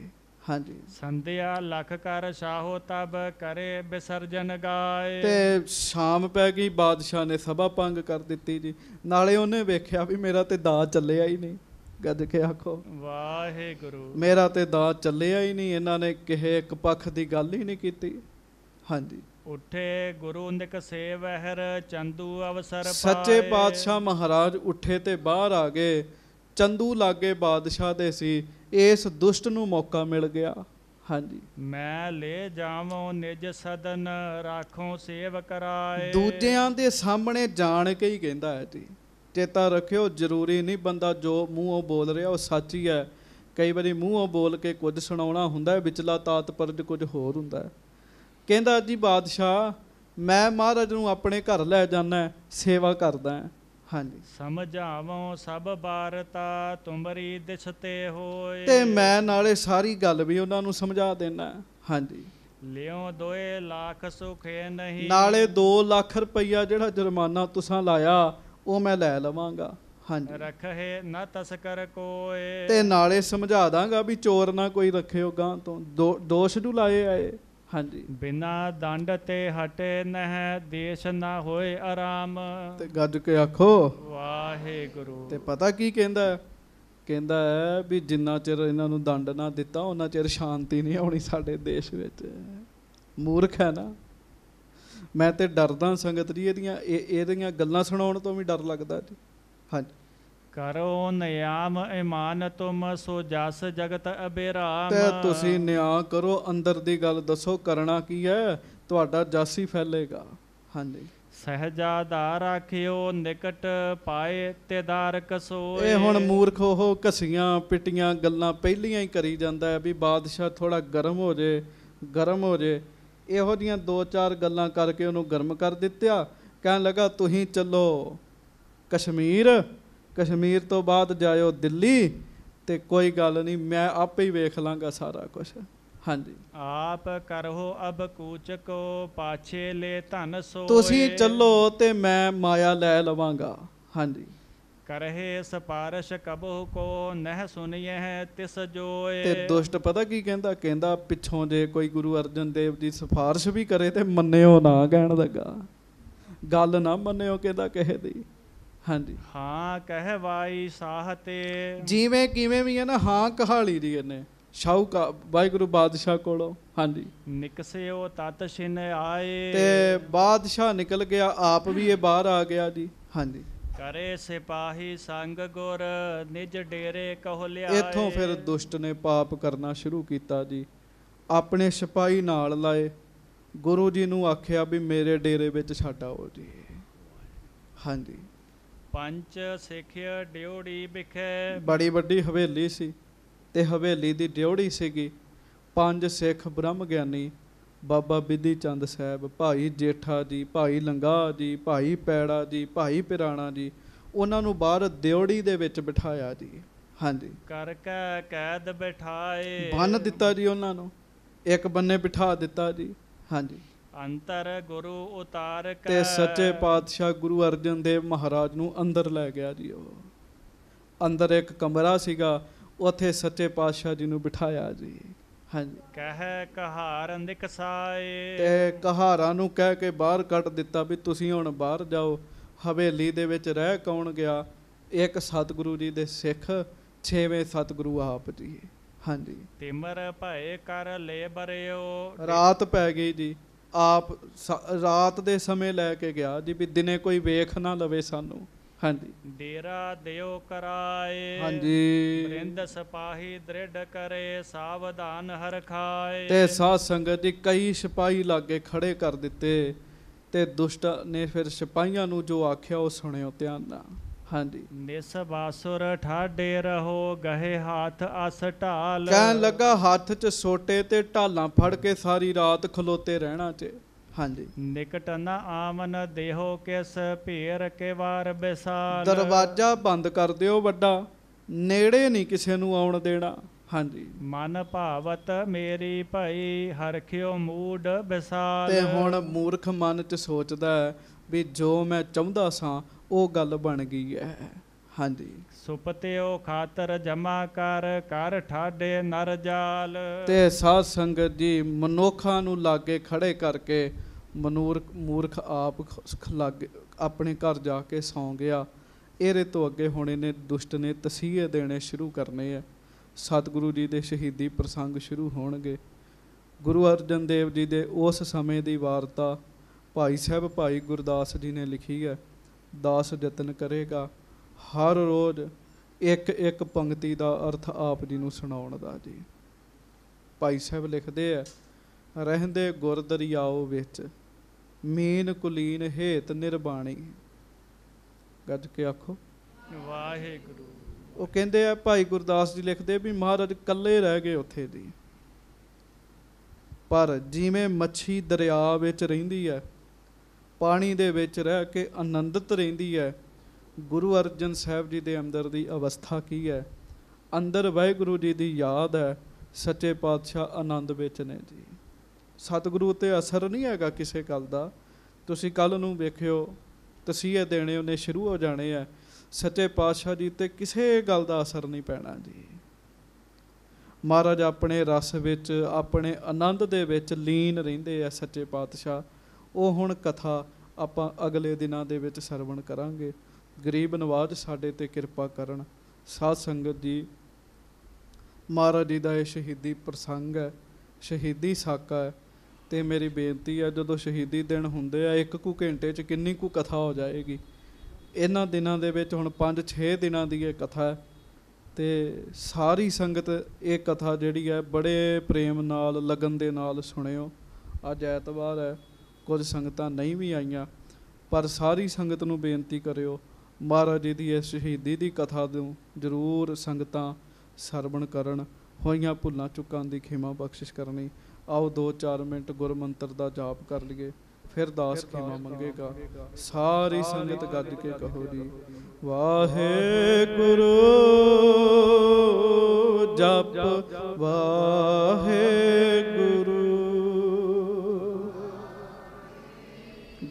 ਹਾਂਜੀ। ਸੰਧਿਆ ਲਖ ਕਰ ਸ਼ਾਹੋ ਤਬ ਕਰੇ ਵਿਸਰਜਨ ਗਾਏ। ਤੇ ਸ਼ਾਮ ਪੈ ਗਈ, ਬਾਦਸ਼ਾਹ ਨੇ ਸਭਾ ਭੰਗ ਕਰ ਦਿੱਤੀ ਜੀ। ਨਾਲੇ ਉਹਨੇ ਵੇਖਿਆ ਵੀ ਮੇਰਾ ਤੇ ਦਾਜ ਚੱਲਿਆ ਹੀ ਨਹੀਂ। ਗੱਜ ਕੇ ਆਖੋ ਵਾਹਿਗੁਰੂ। ਮੇਰਾ ਤੇ ਦਾਜ ਚੱਲਿਆ ਹੀ ਨਹੀਂ। ਇਹਨਾਂ ਨੇ ਕਿਸੇ ਇੱਕ ਪੱਖ ਦੀ ਗੱਲ ਹੀ ਨਹੀਂ ਕੀਤੀ। ਹਾਂਜੀ। ਉੱਠੇ ਗੁਰੂ ਨਿਕ ਸੇਵਹਿਰ ਚੰਦੂ ਅਵਸਰ ਪਾਏ। ਸੱਚੇ ਪਾਤਸ਼ਾਹ ਮਹਾਰਾਜ ਉੱਠੇ ਤੇ ਬਾਹਰ ਆ ਗਏ। ਚੰਦੂ ਲਾਗੇ ਬਾਦਸ਼ਾਹ ਦੇ ਸੀ, ਇਸ ਦੁਸ਼ਟ ਨੂੰ ਮੌਕਾ ਮਿਲ ਗਿਆ। ਹਾਂਜੀ। ਮੈਂ ਲੈ ਜਾਵਾਂ ਨਿਜ ਸਦਨ ਰਾਖੋਂ ਸੇਵ ਕਰਾਏ। ਦੂਜਿਆਂ ਦੇ ਸਾਹਮਣੇ ਜਾਣ ਕੇ ਹੀ ਕਹਿੰਦਾ ਹੈ ਜੀ। ਚੇਤਾ ਰੱਖਿਓ, ਜ਼ਰੂਰੀ ਨਹੀਂ ਬੰਦਾ ਜੋ ਮੂੰਹੋਂ ਬੋਲ ਰਿਹਾ ਉਹ ਸੱਚ ਹੀ ਹੈ। ਕਈ ਵਾਰੀ ਮੂੰਹੋਂ ਬੋਲ ਕੇ ਕੁਝ ਸੁਣਾਉਣਾ ਹੁੰਦਾ ਹੈ, ਵਿਚਲਾ ਤਾਤਪਰਜ ਕੁਝ ਹੋਰ ਹੁੰਦਾ ਹੈ। ਕਹਿੰਦਾ ਜੀ ਬਾਦਸ਼ਾਹ ਮੈਂ ਮਹਾਰਾਜ ਨੂੰ ਆਪਣੇ ਘਰ ਲੈ ਜਾਣਾ, ਸੇਵਾ ਕਰਦਾ। ਹਾਂਜੀ। ਸਮਝਾਵੋ ਸਭ ਬਾਰਤਾ ਤੁਮਰੀ ਦਿਸ ਤੇ ਹੋਏ। ਤੇ ਮੈਂ ਨਾਲੇ ਸਾਰੀ ਗੱਲ ਵੀ ਉਹਨਾਂ ਨੂੰ ਸਮਝਾ ਦੇਣਾ। ਹਾਂਜੀ। ਲਿਓ 2 ਲੱਖ ਸੁਖੇ ਨਹੀਂ। ਨਾਲੇ 2 ਲੱਖ ਰੁਪਈਆ ਜਿਹੜਾ ਜੁਰਮਾਨਾ ਤੁਸਾਂ ਲਾਇਆ ਉਹ ਮੈਂ ਲੈ ਲਵਾਂਗਾ। ਹਾਂਜੀ। ਰੱਖੇ ਨਾ ਤਸਕਰ ਕੋਏ। ਤੇ ਨਾਲੇ ਸਮਝਾ ਦਾਂਗਾ ਵੀ ਚੋਰ ਨਾ ਕੋਈ ਰੱਖਿਓ ਗਾਂ ਤੋਂ, ਦੋਸ਼ ਨੂੰ ਲਾਏ ਆਏ। ਹਾਂਜੀ। ਬਿਨਾ ਦੰਡ ਤੇ ਹਟੇ ਨਹਿ ਦੇਸ਼ ਨਾ ਹੋਏ ਆਰਾਮ। ਤੇ ਗੱਜ ਕੇ ਆਖੋ ਵਾਹਿਗੁਰੂ। ਤੇ ਪਤਾ ਕੀ ਕਹਿੰਦਾ? ਕਹਿੰਦਾ ਹੈ ਵੀ ਜਿੰਨਾ ਚਿਰ ਇਹਨਾਂ ਨੂੰ ਦੰਡ ਨਾ ਦਿੱਤਾ ਉਹਨਾਂ ਚਿਰ ਸ਼ਾਂਤੀ ਨਹੀਂ ਆਉਣੀ ਸਾਡੇ ਦੇਸ਼ ਵਿੱਚ। ਮੂਰਖ ਹੈ ਨਾ। ਮੈਂ ਤੇ ਡਰਦਾ ਸੰਗਤ ਜੀ, ਇਹਦੀਆਂ ਗੱਲਾਂ ਸੁਣਾਉਣ ਤੋਂ ਵੀ ਡਰ ਲੱਗਦਾ ਜੀ। ਹਾਂਜੀ। ਕਰੋ ਨਿਆਮ ਇਮਾਨ ਤੁਮ ਸੋ ਜਸ ਜਗਤ ਅਬਿਰਾਮ। ਤੇ ਤੁਸੀਂ ਨਿਆਂ ਕਰੋ, ਅੰਦਰ ਦੀ ਗੱਲ ਦੱਸੋ, ਕਰਨਾ ਕੀ ਹੈ? ਤੁਹਾਡਾ ਜਸ ਹੀ ਫੈਲੇਗਾ। ਹਾਂਜੀ। ਸਹਜਾਦਾ ਰਾਖਿਓ ਨਿਕਟ ਪਾਏ ਤੇ ਦਾਰਕ ਸੋਏ। ਇਹ ਹੁਣ ਮੂਰਖ ਉਹ ਘਸੀਆਂ ਪਿੱਟੀਆਂ ਗੱਲਾਂ ਪਹਿਲੀਆਂ ਹੀ ਕਰੀ ਜਾਂਦਾ ਹੈ ਵੀ ਬਾਦਸ਼ਾਹ ਥੋੜਾ ਗਰਮ ਹੋ ਜੇ ਇਹੋ ਜਿਹੀਆਂ 2-4 ਗੱਲਾਂ ਕਰਕੇ ਉਹਨੂੰ ਗਰਮ ਕਰ ਦਿੱਤਾ। ਕਹਿਣ ਲੱਗਾ ਤੁਸੀਂ ਚੱਲੋ ਕਸ਼ਮੀਰ ਤੋਂ ਬਾਅਦ ਜਾਇਓ ਦਿੱਲੀ ਤੇ ਕੋਈ ਗੱਲ ਨਹੀਂ, ਮੈਂ ਆਪੇ ਹੀ ਵੇਖ ਲਾਂਗਾ ਸਾਰਾ ਕੁਝ। ਹਾਂਜੀ, ਆਪ ਕਰੋ ਅਬ ਕੂਚ ਕੋ ਪਾਛੇ ਲੈ ਧਨ ਸੋਏ। ਤੁਸੀਂ ਚੱਲੋ ਤੇ ਮੈਂ ਮਾਇਆ ਲੈ ਲਵਾਂਗਾ। ਹਾਂਜੀ, ਕਰਹਿ ਸਪਾਰਸ਼ ਕਬਹੁ ਕੋ ਨਹਿ ਸੁਣੀਐ ਤਿਸ ਜੋਏ। ਤੇ ਦੁਸ਼ਟ ਪਤਾ ਕੀ ਕਹਿੰਦਾ ਪਿੱਛੋਂ ਜੇ ਕੋਈ ਗੁਰੂ ਅਰਜਨ ਦੇਵ ਜੀ ਸਿਫਾਰਿਸ਼ ਵੀ ਕਰੇ ਤੇ ਮੰਨਿਓ ਨਾ। ਕਹਿਣ ਲੱਗਾ ਗੱਲ ਨਾ ਮੰਨਿਓ ਕਹਿੰਦਾ ਕਿਸੇ ਦੀ। ਹਾਂਜੀ, ਹਾਂ ਕਹਿ ਵਾਈ ਸਾਹ ਤੇ ਜਿਵੇਂ ਕਿਵੇਂ ਵੀ ਹੈ ਨਾ, ਹਾਂ ਕਹਾਲੀ ਦੀ ਇਹਨੇ ਸ਼ਾਹੂਕਾਰ ਵਾਹਿਗੁਰੂ ਬਾਦਸ਼ਾਹ ਕੋਲੋਂ। ਹਾਂਜੀ, ਨਿਕਸਿਓ ਤਤ ਛਿਨ ਆਏ ਤੇ ਬਾਦਸ਼ਾਹ ਨਿਕਲ ਗਿਆ, ਆਪ ਵੀ ਇਹ ਬਾਹਰ ਆ ਗਿਆ ਜੀ। ਹਾਂਜੀ, ਕਰੇ ਸਿਪਾਹੀ ਸੰਗ ਗੁਰ ਨਿਜ ਡੇਰੇ ਕਹੁ ਲਿਆਏ। ਇੱਥੋਂ ਫਿਰ ਦੁਸ਼ਟ ਨੇ ਪਾਪ ਕਰਨਾ ਸ਼ੁਰੂ ਕੀਤਾ ਜੀ। ਆਪਣੇ ਸਿਪਾਹੀ ਨਾਲ ਲਾਏ, ਗੁਰੂ ਜੀ ਨੂੰ ਆਖਿਆ ਵੀ ਮੇਰੇ ਡੇਰੇ ਵਿੱਚ ਛੱਡ ਆਓ ਜੀ। ਹਾਂਜੀ, ਪੰਚ ਸਿੱਖ ਡਿਉੜੀ ਵਿਖੇ ਬੜੀ ਵੱਡੀ ਹਵੇਲੀ ਸੀ ਤੇ ਹਵੇਲੀ ਦੀ ਡਿਉੜੀ ਸੀਗੀ। 5 ਸਿੱਖ ਬ੍ਰਹਮ ਗਿਆਨੀ ਬਾਬਾ ਬਿਧੀ ਚੰਦ ਸਾਹਿਬ, ਭਾਈ ਜੇਠਾ ਜੀ, ਭਾਈ ਲੰਗਾ ਜੀ, ਭਾਈ ਪੈੜਾ ਜੀ, ਭਾਈ ਪਿਰਾਣਾ ਜੀ, ਉਹਨਾਂ ਨੂੰ ਬਾਹਰ ਦਿਉੜੀ ਦੇ ਵਿੱਚ ਬਿਠਾਇਆ ਜੀ। ਹਾਂਜੀ, ਕਰਕੇ ਕੈਦ ਬਿਠਾਏ, ਬੰਨ ਦਿੱਤਾ ਜੀ ਉਹਨਾਂ ਨੂੰ, ਇੱਕ ਬੰਨੇ ਬਿਠਾ ਦਿੱਤਾ ਜੀ। ਹਾਂਜੀ, ਅੰਤਰ ਗੁਰੂ ਉਤਾਰ ਕੇ ਤੇ ਸੱਚੇ ਪਾਤਸ਼ਾਹ ਗੁਰੂ ਅਰਜਨ ਦੇਵ ਮਹਾਰਾਜ ਨੂੰ ਅੰਦਰ ਲੈ ਗਿਆ ਜੀ। ਉਹ ਅੰਦਰ ਇੱਕ ਕਮਰਾ ਸੀਗਾ, ਉੱਥੇ ਸੱਚੇ ਪਾਤਸ਼ਾਹ ਜੀ ਨੂੰ ਬਿਠਾਇਆ ਜੀ। ਹਾਂਜੀ, ਕਹਿ ਕਹਾਰ ਨਿਕਸਾਏ, ਤੇ ਕਹਾਰਾਂ ਨੂੰ ਕਹਿ ਕੇ ਬਾਹਰ ਕੱਢ ਦਿੱਤਾ ਵੀ ਤੁਸੀਂ ਹੁਣ ਬਾਹਰ ਜਾਓ। ਹਵੇਲੀ ਦੇ ਵਿੱਚ ਰਹਿ ਕੌਣ ਗਿਆ? ਇੱਕ ਸਤਿਗੁਰੂ ਜੀ ਦੇ ਸਿੱਖ, 6ਵੇਂ ਸਤਿਗੁਰੂ ਆਪ ਜੀ। ਹਾਂਜੀ, ਤਿਮਰ ਭਏ ਕਰ ਲੈ ਬਰਿਓ, ਰਾਤ ਪੈ ਗਈ ਜੀ। ਆਪ ਰਾਤ ਦੇ ਸਮੇਂ ਲੈ ਕੇ ਗਿਆ ਜੀ ਵੀ ਦਿਨੇ ਕੋਈ ਵੇਖ ਨਾ ਲਵੇ ਸਾਨੂੰ। ਹਾਂਜੀ, ਡੇਰਾ ਦਿਓ ਕਰਾਏ, ਹਾਂਜੀ, ਬ੍ਰਿੰਦ ਸਿਪਾਹੀ ਦ੍ਰਿੜ ਕਰੇ ਸਾਵਧਾਨ ਹਰ ਖਾਏ। ਤੇ ਸਾਧ ਸੰਗਤ ਜੀ ਕਈ ਸਿਪਾਹੀ ਲਾਗੇ ਖੜੇ ਕਰ ਦਿੱਤੇ ਤੇ ਦੁਸ਼ਟ ਨੇ ਫਿਰ ਸਿਪਾਹੀਆਂ ਨੂੰ ਜੋ ਆਖਿਆ ਉਹ ਸੁਣਿਓ ਧਿਆਨ ਨਾਲ। ਹਾਂਜੀ, ਨਿਸ ਬਾਸੁਰ ਠਾਡੇ ਰਹੋ ਗਹੇ ਹੱਥ ਅਸ ਢਾਲ। ਕਹਿਣ ਲੱਗਾ ਹੱਥ 'ਚ ਸੋਟੇ ਤੇ ਢਾਲਾਂ ਫੜ ਕੇ ਸਾਰੀ ਰਾਤ ਖਲੋਤੇ ਰਹਿਣਾ 'ਚ। ਹਾਂਜੀ, ਨਿਕਟ ਨ ਆਮਨ ਦੇਹੋ ਕਿਸ ਭੇਰ ਕੇ ਵਾਰ ਬਿਸਾਲ। ਦਰਵਾਜ਼ਾ ਬੰਦ ਕਰ ਦਿਓ ਵੱਡਾ, ਨੇੜੇ ਨਹੀਂ ਕਿਸੇ ਨੂੰ ਆਉਣ ਦੇਣਾ। ਹਾਂਜੀ, ਮਨ ਭਾਵਤ ਮੇਰੀ ਭਈ ਹਰਖਿਓ ਮੂਡ ਬਿਸਾਲ। ਤੇ ਹੁਣ ਮੂਰਖ ਮਨ 'ਚ ਸੋਚਦਾ ਹੈ ਵੀ ਜੋ ਮੈਂ ਚਾਹੁੰਦਾ ਸਾਂ ਉਹ ਗੱਲ ਬਣ ਗਈ ਹੈ। ਹਾਂਜੀ, ਸੁਪਤਿਓ ਖਾਤਰ ਜਮਾ ਕਰ ਠਾਡੇ ਨਰ ਜਾਲ। ਤੇ ਸਾਧ ਸੰਗਤ ਜੀ ਮਨੁੱਖਾਂ ਨੂੰ ਲਾਗੇ ਖੜੇ ਕਰਕੇ ਮੂਰਖ ਆਪ ਲਾਗੇ ਆਪਣੇ ਘਰ ਜਾ ਕੇ ਸੌਂ ਗਿਆ। ਇਹਦੇ ਤੋਂ ਅੱਗੇ ਹੁਣ ਇਹਨੇ ਦੁਸ਼ਟ ਨੇ ਤਸੀਹੇ ਦੇਣੇ ਸ਼ੁਰੂ ਕਰਨੇ ਆ। ਸਤਿਗੁਰੂ ਜੀ ਦੇ ਸ਼ਹੀਦੀ ਪ੍ਰਸੰਗ ਸ਼ੁਰੂ ਹੋਣਗੇ। ਗੁਰੂ ਅਰਜਨ ਦੇਵ ਜੀ ਦੇ ਉਸ ਸਮੇਂ ਦੀ ਵਾਰਤਾ ਭਾਈ ਸਾਹਿਬ ਭਾਈ ਗੁਰਦਾਸ ਜੀ ਨੇ ਲਿਖੀ ਹੈ। ਦਾਸ ਯਤਨ ਕਰੇਗਾ ਹਰ ਰੋਜ਼ ਇੱਕ ਇੱਕ ਪੰਕਤੀ ਦਾ ਅਰਥ ਆਪ ਜੀ ਨੂੰ ਸੁਣਾਉਣ ਦਾ ਜੀ। ਭਾਈ ਸਾਹਿਬ ਲਿਖਦੇ ਆ, ਰਹਿੰਦੇ ਗੁਰ ਦਰਿਆਓ ਵਿੱਚ ਮੀਨ ਕੁਲੀਨ ਹੇਤ ਨਿਰਬਾਣੀ। ਗੱਜ ਕੇ ਆਖੋ ਵਾਹਿਗੁਰੂ। ਉਹ ਕਹਿੰਦੇ ਆ ਭਾਈ ਗੁਰਦਾਸ ਜੀ ਲਿਖਦੇ ਵੀ ਮਹਾਰਾਜ ਇਕੱਲੇ ਰਹਿ ਗਏ ਉੱਥੇ ਦੀ, ਪਰ ਜਿਵੇਂ ਮੱਛੀ ਦਰਿਆ ਵਿੱਚ ਰਹਿੰਦੀ ਹੈ, ਪਾਣੀ ਦੇ ਵਿੱਚ ਰਹਿ ਕੇ ਆਨੰਦਿਤ ਰਹਿੰਦੀ ਹੈ, ਗੁਰੂ ਅਰਜਨ ਸਾਹਿਬ ਜੀ ਦੇ ਅੰਦਰ ਦੀ ਅਵਸਥਾ ਕੀ ਹੈ? ਅੰਦਰ ਵਾਹਿਗੁਰੂ ਜੀ ਦੀ ਯਾਦ ਹੈ। ਸੱਚੇ ਪਾਤਸ਼ਾਹ ਆਨੰਦ ਵਿੱਚ ਨੇ ਜੀ। ਸਤਿਗੁਰੂ ਉੱਤੇ ਅਸਰ ਨਹੀਂ ਹੈਗਾ ਕਿਸੇ ਗੱਲ ਦਾ। ਤੁਸੀਂ ਕੱਲ੍ਹ ਨੂੰ ਵੇਖਿਓ ਤਸੀਹੇ ਦੇਣੇ ਉਹਨੇ ਸ਼ੁਰੂ ਹੋ ਜਾਣੇ ਆ। ਸੱਚੇ ਪਾਤਸ਼ਾਹ ਜੀ ਤੇ ਕਿਸੇ ਗੱਲ ਦਾ ਅਸਰ ਨਹੀਂ ਪੈਣਾ ਜੀ। ਮਹਾਰਾਜ ਆਪਣੇ ਰਸ ਵਿੱਚ, ਆਪਣੇ ਆਨੰਦ ਦੇ ਵਿੱਚ ਲੀਨ ਰਹਿੰਦੇ ਆ ਸੱਚੇ ਪਾਤਸ਼ਾਹ। ਉਹ ਹੁਣ ਕਥਾ ਆਪਾਂ ਅਗਲੇ ਦਿਨਾਂ ਦੇ ਵਿੱਚ ਸਰਵਣ ਕਰਾਂਗੇ। ਗਰੀਬ ਨਵਾਜ਼ ਸਾਡੇ 'ਤੇ ਕਿਰਪਾ ਕਰਨ। ਸਾਧ ਸੰਗਤ ਜੀ, ਮਹਾਰਾਜ ਜੀ ਦਾ ਇਹ ਸ਼ਹੀਦੀ ਪ੍ਰਸੰਗ ਹੈ, ਸ਼ਹੀਦੀ ਸਾਕਾ ਹੈ। ਅਤੇ ਮੇਰੀ ਬੇਨਤੀ ਹੈ, ਜਦੋਂ ਸ਼ਹੀਦੀ ਦਿਨ ਹੁੰਦੇ ਆ 1 ਕੁ ਘੰਟੇ 'ਚ ਕਿੰਨੀ ਕੁ ਕਥਾ ਹੋ ਜਾਏਗੀ। ਇਹਨਾਂ ਦਿਨਾਂ ਦੇ ਵਿੱਚ ਹੁਣ 5-6 ਦਿਨਾਂ ਦੀ ਇਹ ਕਥਾ ਹੈ ਅਤੇ ਸਾਰੀ ਸੰਗਤ ਇਹ ਕਥਾ ਜਿਹੜੀ ਹੈ ਬੜੇ ਪ੍ਰੇਮ ਨਾਲ, ਲਗਨ ਦੇ ਨਾਲ ਸੁਣਿਓ। ਅੱਜ ਐਤਵਾਰ ਹੈ, ਕੁਝ ਸੰਗਤਾਂ ਨਹੀਂ ਵੀ ਆਈਆਂ। ਪਰ ਸਾਰੀ ਸੰਗਤ ਨੂੰ ਬੇਨਤੀ ਕਰਿਓ, ਮਹਾਰਾਜ ਜੀ ਦੀ ਇਸ ਸ਼ਹੀਦੀ ਦੀ ਕਥਾ ਨੂੰ ਜ਼ਰੂਰ ਸੰਗਤਾਂ ਸਰਵਣ ਕਰਨ, ਹੋਈਆਂ ਭੁੱਲਾਂ ਚੁੱਕਾਂ ਦੀ ਖਿਮਾ ਬਖਸ਼ਿਸ਼ ਕਰਨੀ। ਆਓ 2-4 ਮਿੰਟ ਗੁਰ ਮੰਤਰ ਦਾ ਜਾਪ ਕਰ ਲਈਏ, ਫਿਰ ਦਾਸ ਖਿਮਾ ਮੰਗੇਗਾ। ਸਾਰੀ ਸੰਗਤ ਗੱਜ ਕੇ ਕਹੋ ਜੀ, ਵਾਹਿਗੁਰੂ ਜਪ ਵਾਹਿਗੁਰੂ।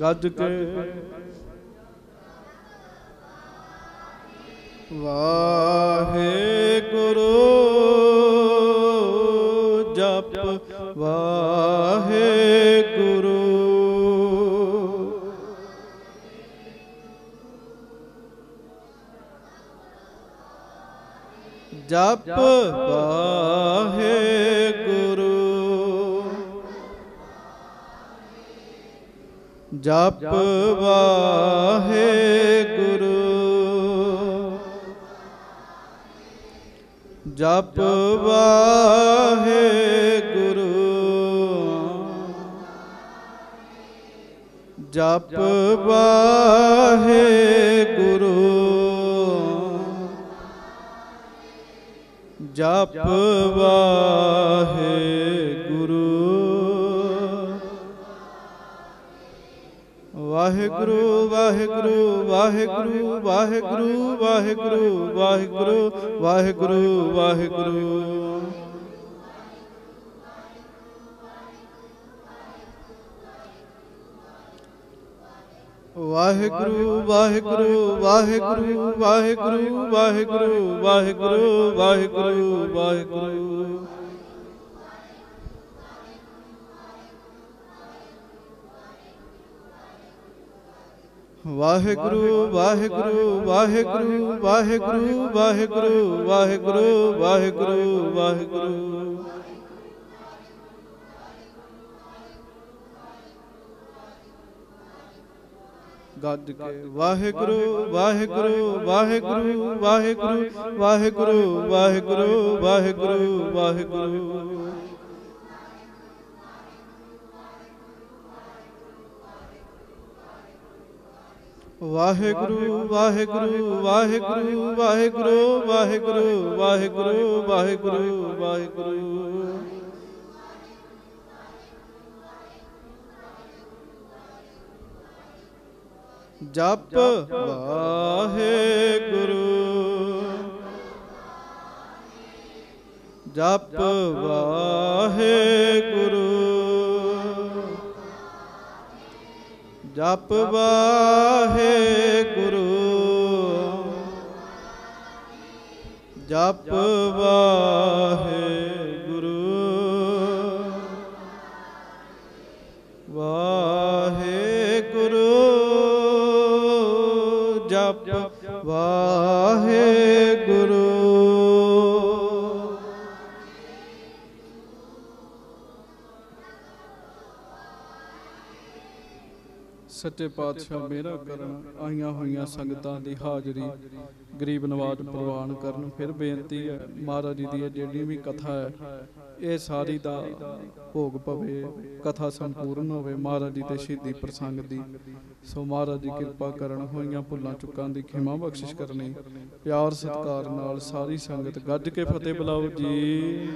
ਗੱਜ ਕੇ ਵਾਹਿਗੁਰੂ ਜਪ ਵਾਹਿਗੁਰੂ। ਜਪ ਵਾਹਿਗੁਰੂ ਜਪ ਵਾਹਿਗੁਰੂ ਜਪ ਵਾਹਿਗੁਰੂ ਜਪ ਵਾਹਿਗੁਰੂ ਜਪ ਵਾਹਿਗੁਰੂ। ਵਾਹਿਗੁਰੂ ਵਾਹਿਗੁਰੂ ਵਾਹਿਗੁਰੂ ਵਾਹਿਗੁਰੂ ਵਾਹਿਗੁਰੂ ਵਾਹਿਗੁਰੂ ਵਾਹਿਗੁਰੂ ਵਾਹਿਗੁਰੂ। ਵਾਹਿਗੁਰੂ ਵਾਹਿਗੁਰੂ ਵਾਹਿਗੁਰੂ ਵਾਹਿਗੁਰੂ ਵਾਹਿਗੁਰੂ ਵਾਹਿਗੁਰੂ ਵਾਹਿਗੁਰੂ ਵਾਹਿਗੁਰੂ। ਵਾਹਿਗੁਰੂ ਵਾਹਿਗੁਰੂ ਵਾਹਿਗੁਰੂ ਵਾਹਿਗੁਰੂ ਵਾਹਿਗੁਰੂ ਵਾਹਿਗੁਰੂ ਵਾਹਿਗੁਰੂ ਵਾਹਿਗੁਰੂ। ਗੱਜ ਕੇ ਵਾਹਿਗੁਰੂ ਵਾਹਿਗੁਰੂ ਵਾਹਿਗੁਰੂ ਵਾਹਿਗੁਰੂ ਵਾਹਿਗੁਰੂ ਵਾਹਿਗੁਰੂ ਵਾਹਿਗੁਰੂ ਵਾਹਿਗੁਰੂ। ਵਾਹਿਗੁਰੂ ਵਾਹਿਗੁਰੂ ਵਾਹਿਗੁਰੂ ਵਾਹਿਗੁਰੂ ਵਾਹਿਗੁਰੂ ਵਾਹਿਗੁਰੂ ਵਾਹਿਗੁਰੂ ਵਾਹਿਗੁਰੂ। ਜਪ ਵਾਹਿਗੁਰੂ ਜਪ ਵਾਹਿਗੁਰੂ ਜਪ ਵਾਹਿਗੁਰੂ ਜਪ ਵਾਹਿਗੁਰੂ ਵਾਹਿਗੁਰੂ ਜਪ ਵਾਹਿਗੁਰੂ। ਸੱਚੇ ਪਾਤਸ਼ਾਹ ਮੇਰਾ ਕਰਨ, ਆਈਆਂ ਹੋਈਆਂ ਸੰਗਤਾਂ ਦੀ ਹਾਜ਼ਰੀ ਗਰੀਬ ਨਵਾਜ਼ ਪ੍ਰਵਾਨ ਕਰਨ। ਫਿਰ ਬੇਨਤੀ ਹੈ, ਮਹਾਰਾਜ ਜੀ ਦੀ ਜਿਹੜੀ ਵੀ ਕਥਾ ਹੈ ਇਹ ਸਾਰੀ ਦਾ ਭੋਗ ਪਵੇ, ਕਥਾ ਸੰਪੂਰਨ ਹੋਵੇ ਮਹਾਰਾਜ ਜੀ ਦੇ ਸ਼ਹੀਦੀ ਪ੍ਰਸੰਗ ਦੀ। ਸੋ ਮਹਾਰਾਜ ਜੀ ਕਿਰਪਾ ਕਰਨ, ਹੋਈਆਂ ਭੁੱਲਾਂ ਚੁੱਕਾਂ ਦੀ ਖਿਮਾ ਬਖਸ਼ਿਸ਼ ਕਰਨੀ। ਪਿਆਰ ਸਤਿਕਾਰ ਨਾਲ ਸਾਰੀ ਸੰਗਤ ਗੱਜ ਕੇ ਫਤਿਹ ਬੁਲਾਓ ਜੀ।